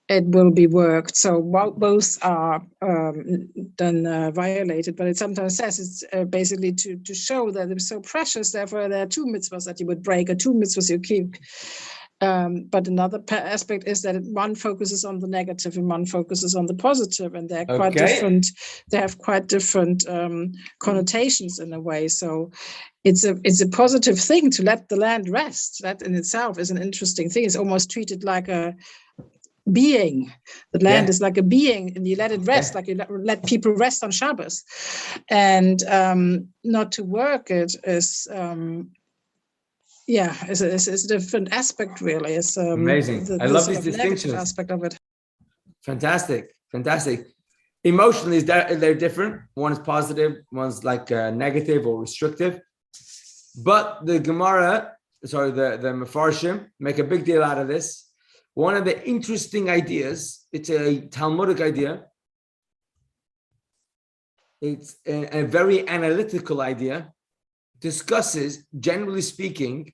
it will be worked. So both are then violated. But it sometimes says it's basically to show that it's so precious. Therefore, there are 2 mitzvahs that you would break, or 2 mitzvahs you keep. But another aspect is that one focuses on the negative and one focuses on the positive, and they're quite different. They have quite different connotations in a way. So it's a positive thing to let the land rest. That in itself is an interesting thing. It's almost treated like a being. The land is like a being, and you let it rest, like you let people rest on Shabbos, and not to work it is. It's a different aspect, really. It's amazing. I love these distinctions. Aspect of it. Fantastic. Emotionally, they're different. One is positive, one's like negative or restrictive. But the Gemara, the Mefarshim make a big deal out of this. One of the interesting ideas, it's a Talmudic idea. It's a very analytical idea. Discusses, generally speaking,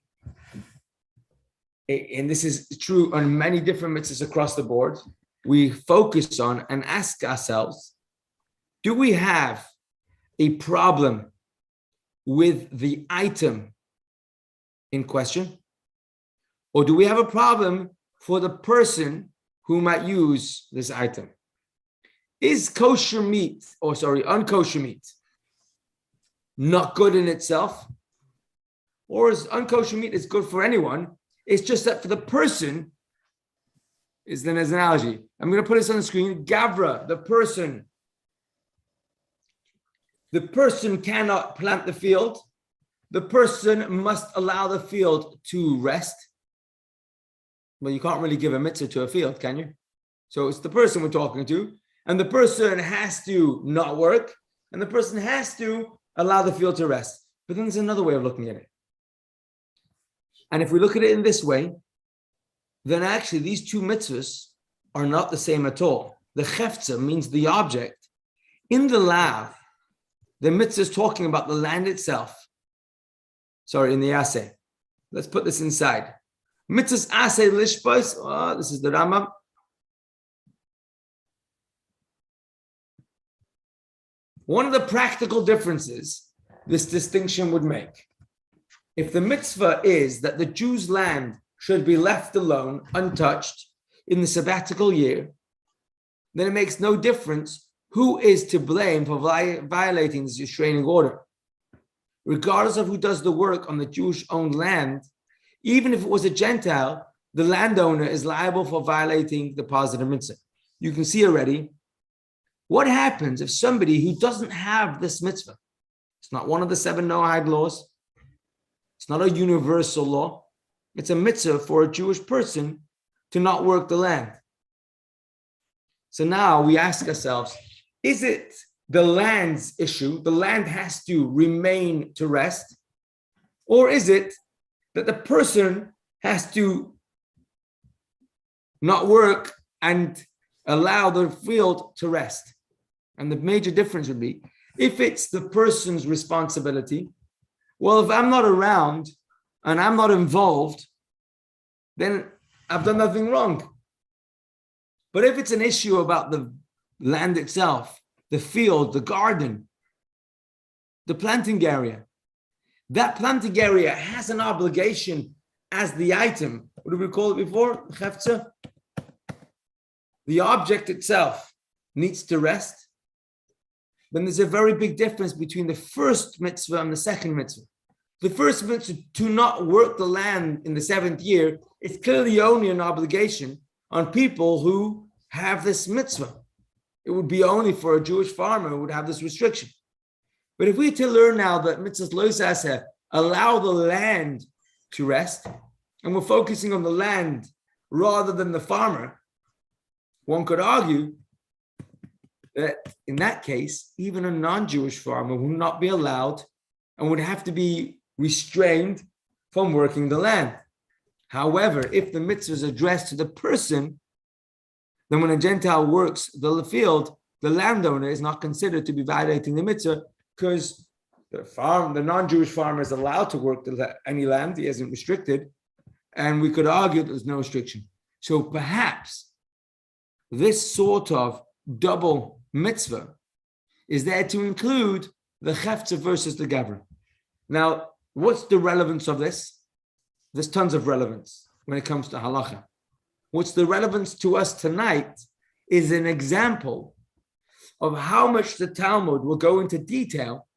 and this is true on many different mitzvahs across the board, we focus on and ask ourselves, do we have a problem with the item in question? Or do we have a problem for the person who might use this item? Is unkosher meat not good in itself? Or is unkosher meat is good for anyone? It's just that for the person, is then as an analogy. I'm going to put this on the screen. Gavra, the person cannot plant the field. The person must allow the field to rest. Well, you can't really give a mitzvah to a field, can you? So it's the person we're talking to. And the person has to not work. And the person has to allow the field to rest. But then there's another way of looking at it. And if we look at it in this way, then actually these 2 mitzvahs are not the same at all. The chefza means the object. In the lav, the mitzvah is talking about the land itself. In the assay. Let's put this inside. Mitzvahs assay lishbos. This is the Rambam. One of the practical differences this distinction would make, if the mitzvah is that the Jew's land should be left alone, untouched, in the sabbatical year, then it makes no difference who is to blame for violating this restraining order. regardless of who does the work on the Jewish-owned land, even if it was a Gentile, the landowner is liable for violating the positive mitzvah. You can see already what happens if somebody who doesn't have this mitzvah, it's not one of the 7 Noahide laws, it's not a universal law, it's a mitzvah for a Jewish person to not work the land. So now we ask ourselves, is it the land's issue? The land has to remain to rest, or is it that the person has to not work and allow the field to rest? And the major difference would be, if it's the person's responsibility, well, if I'm not around and I'm not involved, then I've done nothing wrong. But if it's an issue about the land itself, the field, the garden, the planting area, that planting area has an obligation as the item. What did we call it before? Chefza? The object itself needs to rest. Then there's a very big difference between the first mitzvah and the second mitzvah. The first mitzvah, to not work the land in the 7th year, is clearly only an obligation on people who have this mitzvah. It would be only for a Jewish farmer who would have this restriction. But if we to learn now that mitzvahs lo yisaseh allow the land to rest, and we're focusing on the land rather than the farmer, one could argue that in that case, even a non-Jewish farmer would not be allowed and would have to be restrained from working the land. However, if the mitzvah is addressed to the person, then when a Gentile works the field, the landowner is not considered to be violating the mitzvah, because the non-Jewish farmer is allowed to work any land, he isn't restricted, and we could argue there's no restriction. So perhaps this sort of double mitzvah is there to include the chefza versus the gavra. Now, what's the relevance of this? There's tons of relevance when it comes to halacha. What's the relevance to us tonight is an example of how much the Talmud will go into detail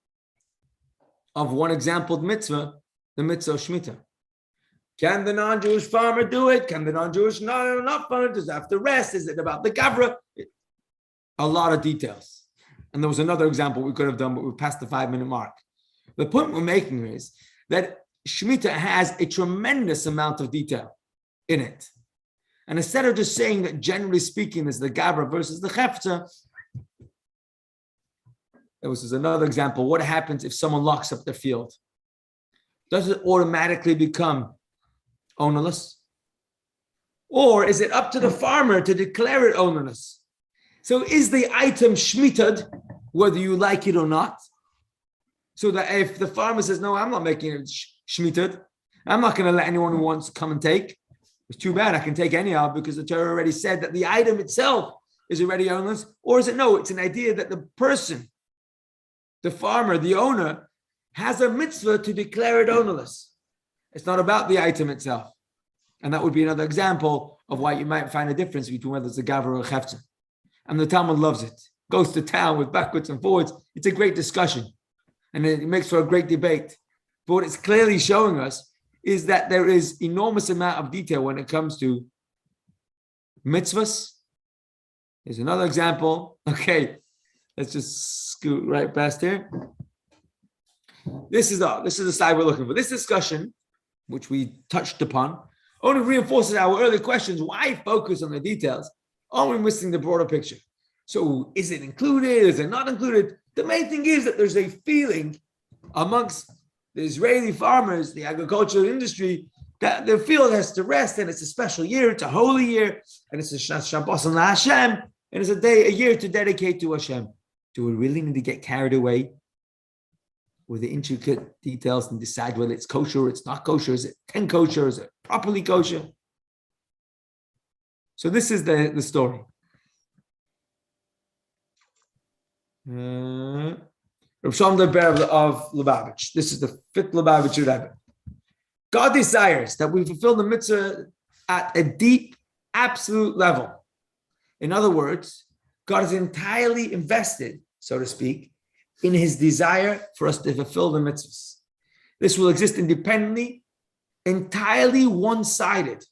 of one exampled mitzvah, the mitzvah of Shemitah. Can the non-Jewish farmer do it? Can the non-Jewish not farmer? Does it have to rest? Is it about the gavra? A lot of details. And there was another example we could have done, but we passed the 5-minute mark. The point we're making is that Shemitah has a tremendous amount of detail in it. And instead of just saying that generally speaking is the gavra versus the chefza, there was another example. What happens if someone locks up their field? Does it automatically become ownerless? Or is it up to the farmer to declare it ownerless? So is the item shmitad, whether you like it or not? So that if the farmer says, no, I'm not making it shmitad, I'm not going to let anyone who wants to come and take. It's too bad, I can take anyhow because the Torah already said that the item itself is already ownerless. Or is it no, it's an idea that the person, the farmer, the owner, has a mitzvah to declare it ownerless. It's not about the item itself. And that would be another example of why you might find a difference between whether it's a gavra or a chefza. And the Talmud loves it. Goes to town with backwards and forwards. It's a great discussion. And it makes for a great debate. But what it's clearly showing us is that there is enormous amount of detail when it comes to mitzvahs. Here's another example. Okay, let's just scoot right past here. This is the slide we're looking for. This discussion, which we touched upon, only reinforces our earlier questions. Why focus on the details? Are we missing the broader picture? So is it included? Is it not included? The main thing is that there's a feeling amongst the Israeli farmers, the agricultural industry, that their field has to rest, and it's a special year, it's a holy year, and it's a Shabbos and Hashem, and it's a year to dedicate to Hashem. Do we really need to get carried away with the intricate details and decide whether it's kosher or it's not kosher? Is it 10 kosher? Is it properly kosher? So this is the story. Rav Shalom the Behar of Lubavitch. This is the 5th Lubavitch Rebbe. God desires that we fulfill the mitzvah at a deep, absolute level. In other words, God is entirely invested, so to speak, in his desire for us to fulfill the mitzvahs. This will exist independently, entirely one-sided.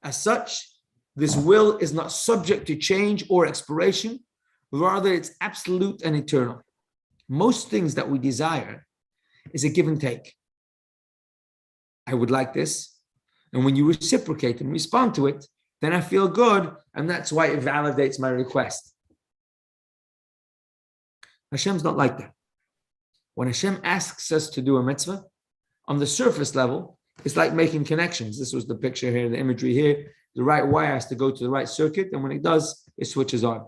As such, this will is not subject to change or expiration, rather it's absolute and eternal. Most things that we desire is a give and take. I would like this, and when you reciprocate and respond to it, then I feel good, and that's why it validates my request. Hashem's not like that. When Hashem asks us to do a mitzvah, on the surface level, it's like making connections. This was the picture here, the imagery here. The right wire has to go to the right circuit, and when it does, it switches on.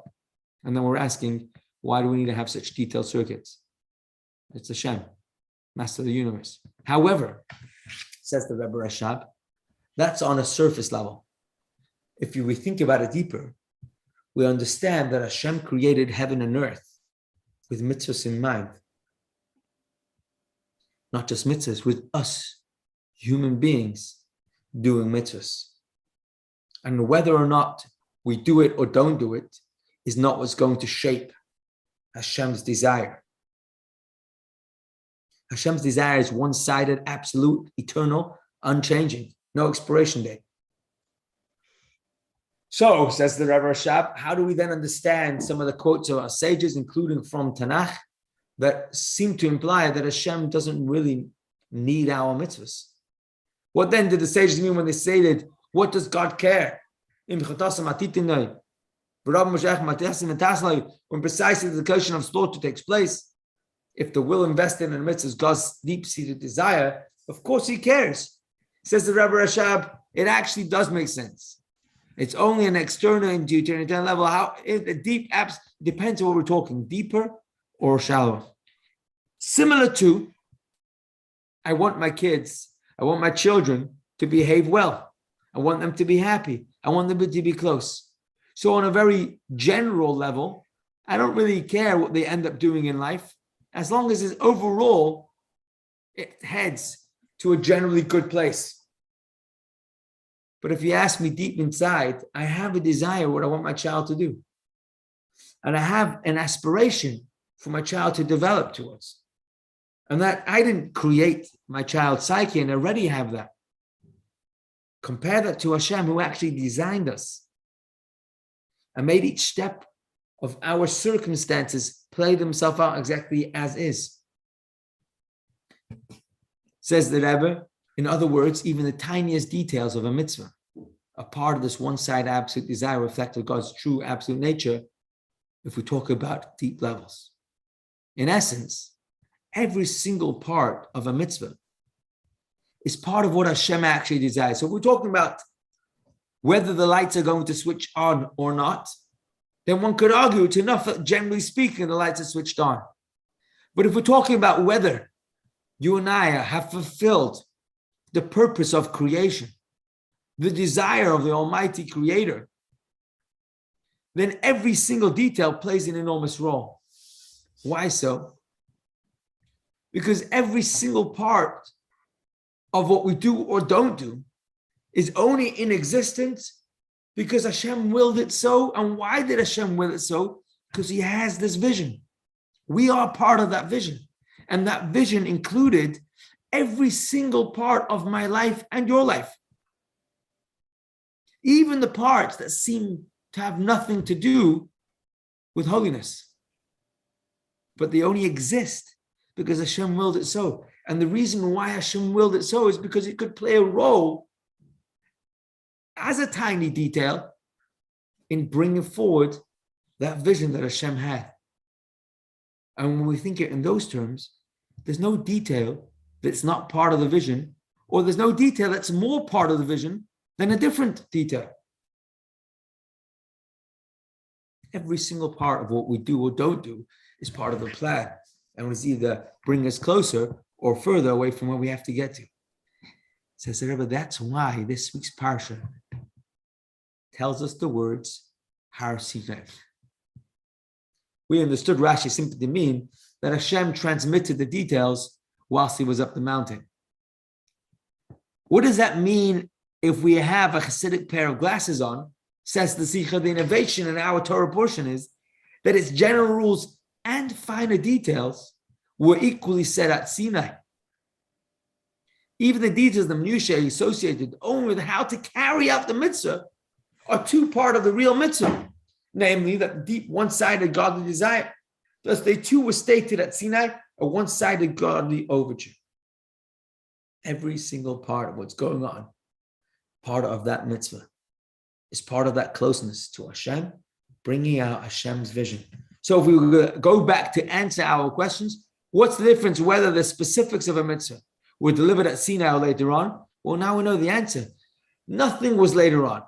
And then we're asking, why do we need to have such detailed circuits? It's Hashem, Master of the universe. However, says the Rebbe Rashab, that's on a surface level. If we think about it deeper, we understand that Hashem created heaven and earth with mitzvahs in mind. Not just mitzvahs, with us, human beings, doing mitzvahs. And whether or not we do it or don't do it is not what's going to shape Hashem's desire. Hashem's desire is one-sided, absolute, eternal, unchanging, no expiration date. So, says the Rebbe Rashab, how do we then understand some of the quotes of our sages, including from Tanakh, that seem to imply that Hashem doesn't really need our mitzvahs? What then did the sages mean when they stated, what does God care? When precisely the question of slaughter takes place, if the will invested in the mitzvahs is God's deep-seated desire, of course he cares. Says the Rebbe Rashab, it actually does make sense. It's only an external and eternal level. How the deep apps depends on what we're talking, deeper or shallower. Similar to, I want my kids, I want my children to behave well. I want them to be happy. I want them to be close. So on a very general level, I don't really care what they end up doing in life, as long as it's overall, it heads to a generally good place. But if you ask me deep inside, I have a desire what I want my child to do. And I have an aspiration for my child to develop towards. And that I didn't create my child's psyche, and I already have that. Compare that to Hashem, who actually designed us and made each step of our circumstances play themselves out exactly as is. Says the Rebbe, in other words, even the tiniest details of a mitzvah, a part of this one-sided absolute desire reflected God's true absolute nature, if we talk about deep levels. In essence, every single part of a mitzvah is part of what Hashem actually desires. So if we're talking about whether the lights are going to switch on or not, then one could argue it's enough that generally speaking, the lights are switched on. But if we're talking about whether you and I have fulfilled the purpose of creation, the desire of the Almighty Creator, then every single detail plays an enormous role. Why so? Because every single part of what we do or don't do is only in existence because Hashem willed it so. And why did Hashem will it so? Because he has this vision. We are part of that vision. And that vision included every single part of my life and your life. Even the parts that seem to have nothing to do with holiness. But they only exist because Hashem willed it so. And the reason why Hashem willed it so is because it could play a role as a tiny detail in bringing forward that vision that Hashem had. And when we think it in those terms, there's no detail that's not part of the vision, or there's no detail that's more part of the vision than a different detail. Every single part of what we do or don't do is part of the plan, and it's either bring us closer or further away from where we have to get to. Says the Rebbe, that's why this week's Parshah tells us the words Har Sinai. We understood Rashi simply to mean that Hashem transmitted the details whilst he was up the mountain. What does that mean if we have a Hasidic pair of glasses on? Says the Sikha, the innovation in our Torah portion is that its general rules and finer details were equally said at Sinai. Even the details, the minutiae associated only with how to carry out the mitzvah, are two part of the real mitzvah, namely that deep one-sided godly desire. Thus, they too were stated at Sinai, a one-sided godly overture. Every single part of what's going on, part of that mitzvah, is part of that closeness to Hashem, bringing out Hashem's vision. So if we go back to answer our questions, what's the difference whether the specifics of a mitzvah were delivered at Sinai or later on? Well, now we know the answer. Nothing was later on.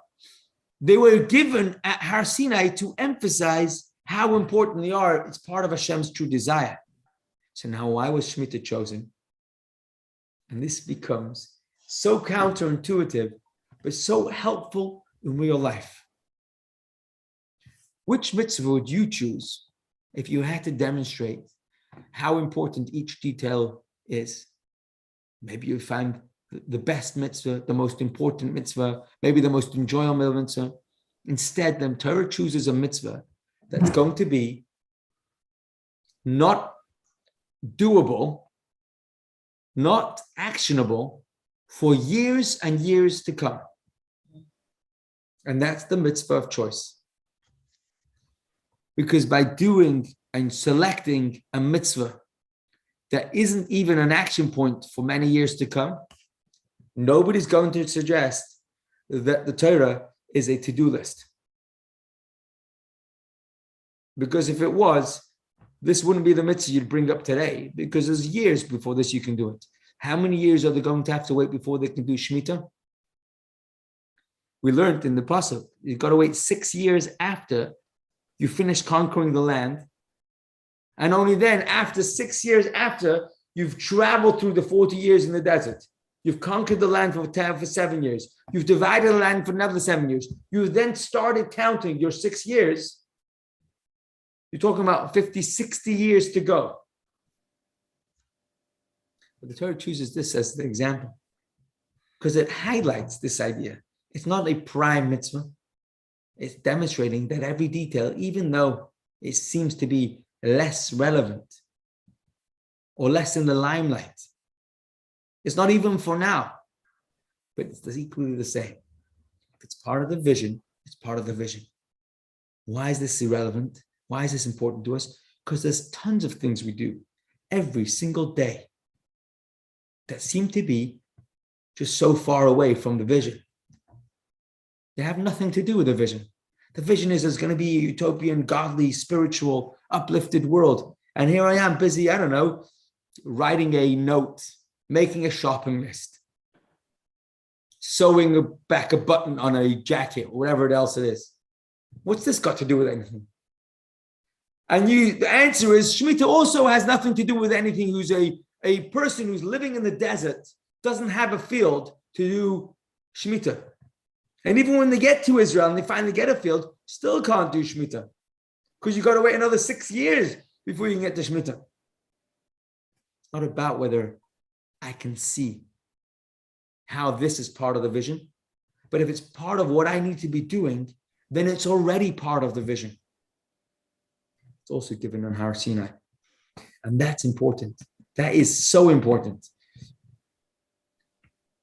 They were given at Har Sinai to emphasize how important they are. It's part of Hashem's true desire. So now why was Shemitah chosen? And this becomes so counterintuitive, but so helpful in real life. Which mitzvah would you choose if you had to demonstrate how important each detail is? Maybe you find the best mitzvah, the most important mitzvah, maybe the most enjoyable mitzvah. Instead, the Torah chooses a mitzvah that's going to be not doable, not actionable for years and years to come. And that's the mitzvah of choice. Because by doing and selecting a mitzvah that isn't even an action point for many years to come, nobody's going to suggest that the Torah is a to-do list. Because if it was, this wouldn't be the mitzvah you'd bring up today, because there's years before this you can do it. How many years are they going to have to wait before they can do Shemitah? We learned in the Parshah, you've got to wait 6 years after you finish conquering the land. And only then, after 6 years after, you've traveled through the 40 years in the desert. You've conquered the land for 7 years. You've divided the land for another 7 years. You've then started counting your 6 years. You're talking about 50, 60 years to go. But the Torah chooses this as the example because it highlights this idea. It's not a prime mitzvah. It's demonstrating that every detail, even though it seems to be less relevant or less in the limelight, it's not even for now, but it's equally the same. If it's part of the vision, it's part of the vision. Why is this irrelevant? Why is this important to us? Because there's tons of things we do every single day that seem to be just so far away from the vision. They have nothing to do with the vision. The vision is there's going to be a utopian, godly, spiritual, uplifted world. And here I am busy, writing a note, making a shopping list, sewing back a button on a jacket, or whatever else it is. What's this got to do with anything? And the answer is Shemitah also has nothing to do with anything. Who's a person who's living in the desert, doesn't have a field to do Shemitah. And even when they get to Israel and they finally get a field, still can't do Shemitah. Because you've got to wait another 6 years before you can get to Shemitah. It's not about whether I can see how this is part of the vision. But if it's part of what I need to be doing, then it's already part of the vision. It's also given on Har Sinai. And that's important. That is so important.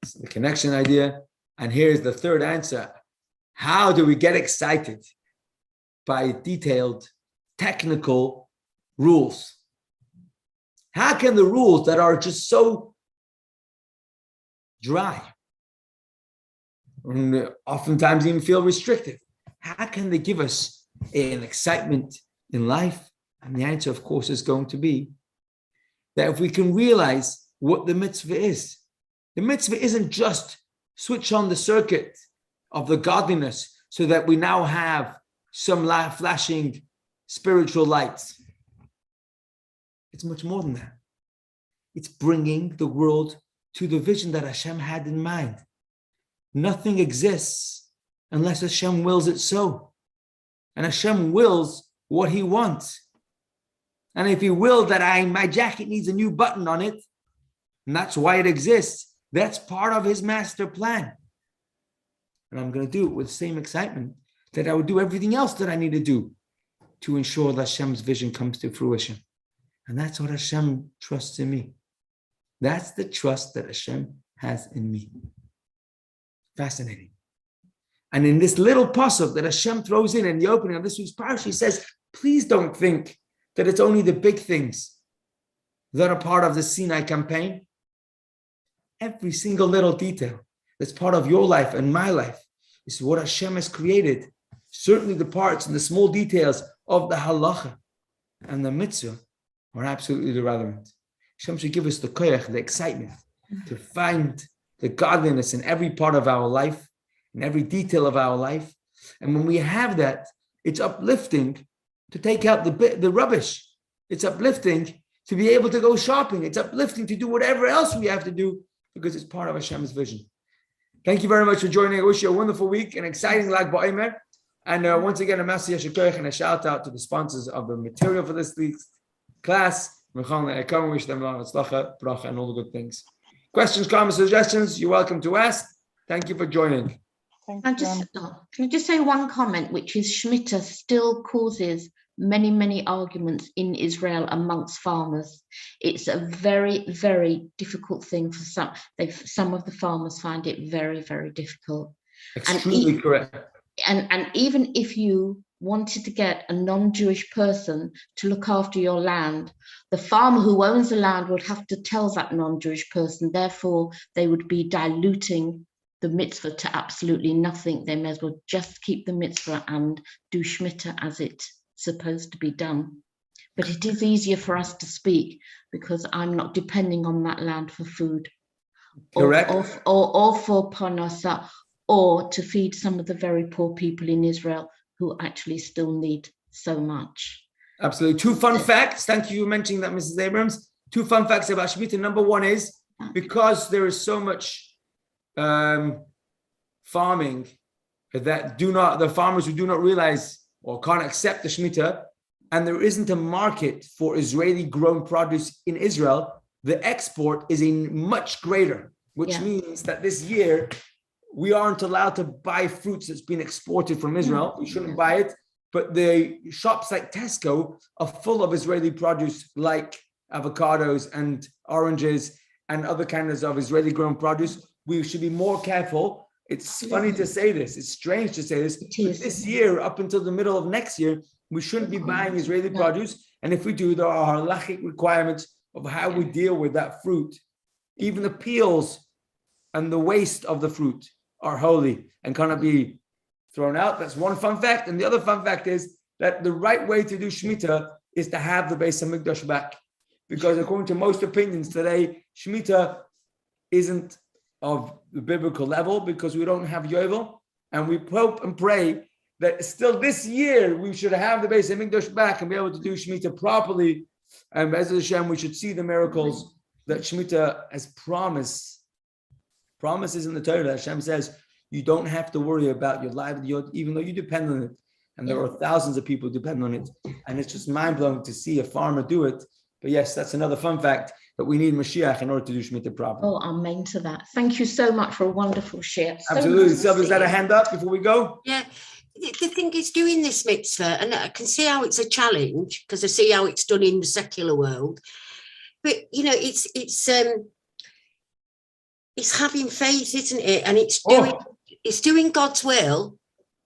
It's the connection idea. And here's the third answer. How do we get excited by detailed technical rules? How can the rules that are just so dry, and oftentimes even feel restrictive, how can they give us an excitement in life? And the answer, of course, is going to be that if we can realize what the mitzvah is, the mitzvah isn't just switch on the circuit of the godliness so that we now have some flashing spiritual lights. It's much more than that. It's bringing the world to the vision that Hashem had in mind. Nothing exists unless Hashem wills it so. And Hashem wills what he wants. And if he willed that my jacket needs a new button on it, and that's why it exists, that's part of his master plan. And I'm going to do it with the same excitement that I would do everything else that I need to do. to ensure that Hashem's vision comes to fruition. And that's what Hashem trusts in me. That's the trust that Hashem has in me. Fascinating. And in this little pasuk that Hashem throws in the opening of this week's Parshah, he says, please don't think that it's only the big things that are part of the Sinai campaign. Every single little detail that's part of your life and my life is what Hashem has created. Certainly the parts and the small details of the halacha and the mitzvah are absolutely irrelevant. Hashem should give us the koyach, the excitement, to find the godliness in every part of our life, in every detail of our life. And when we have that, it's uplifting to take out the rubbish. It's uplifting to be able to go shopping. It's uplifting to do whatever else we have to do because it's part of Hashem's vision. Thank you very much for joining. I wish you a wonderful week, an exciting Lag BaOmer. And once again, a massive yashar and a shout out to the sponsors of the material for this week's class. Wish them bracha and all the good things. Questions, comments, suggestions, you're welcome to ask. Thank you for joining. Can I just say one comment, which is Shemitah still causes many, many arguments in Israel amongst farmers. It's a very, very difficult thing for some. Some of the farmers find it very, very difficult. Extremely correct. And even if you wanted to get a non-Jewish person to look after your land, the farmer who owns the land would have to tell that non-Jewish person. Therefore, they would be diluting the mitzvah to absolutely nothing. They may as well just keep the mitzvah and do Shemitah as it's supposed to be done. But it is easier for us to speak because I'm not depending on that land for food. Correct. Or for parnasa, or to feed some of the very poor people in Israel who actually still need so much. Absolutely. 2 fun facts. Thank you for mentioning that, Mrs. Abrams. 2 fun facts about Shemitah. Number 1 is because there is so much farming that the farmers who do not realize or can't accept the Shemitah, and there isn't a market for Israeli grown produce in Israel, the export is much greater, which means that this year we aren't allowed to buy fruits that's been exported from Israel. We shouldn't buy it. But the shops like Tesco are full of Israeli produce like avocados and oranges and other kinds of Israeli grown produce. We should be more careful. It's funny to say this. It's strange to say this. But this year, up until the middle of next year, we shouldn't be buying Israeli produce. And if we do, there are halachic requirements of how we deal with that fruit. Even the peels and the waste of the fruit are holy and cannot be thrown out. That's one fun fact. And the other fun fact is that the right way to do Shemitah is to have the Beis HaMikdash back. Because according to most opinions today, Shemitah isn't of the biblical level because we don't have Yovel. And we hope and pray that still this year we should have the Beis HaMikdash back and be able to do Shemitah properly. And as Hashem, we should see the miracles that Shemitah has promised. Promises in the Torah. Hashem says you don't have to worry about your livelihood, even though you depend on it. And there are thousands of people who depend on it. And it's just mind-blowing to see a farmer do it. But yes, that's another fun fact that we need Mashiach in order to do Shemitah properly. Oh, amen to that. Thank you so much for a wonderful share. Absolutely. Sylvia, is that a hand up before we go? Yeah. The thing is doing this mitzvah, and I can see how it's a challenge because I see how it's done in the secular world. But, you know, it's having faith, isn't it? And it's doing God's will,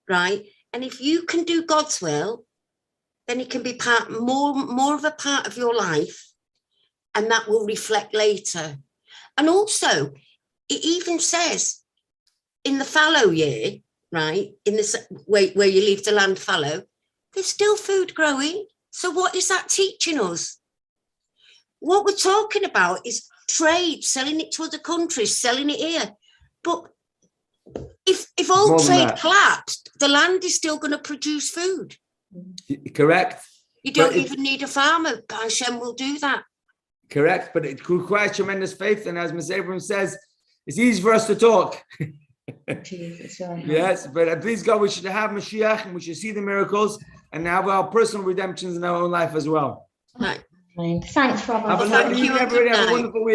right? And if you can do God's will, then it can be more of a part of your life, and that will reflect later. And also, it even says in the fallow year, right, in this where you leave the land fallow, there's still food growing. So what is that teaching us? What we're talking about is trade, selling it to other countries, selling it here. But if all trade collapsed, the land is still going to produce food. Correct. You don't even need a farmer. Hashem will do that. Correct, but it requires tremendous faith. And as Ms. Abrams says, it's easy for us to talk. Yes, but please God, we should have Mashiach and we should see the miracles and have our personal redemptions in our own life as well. Right. Thanks, Robert. Have a lovely evening, everybody. Have a wonderful week.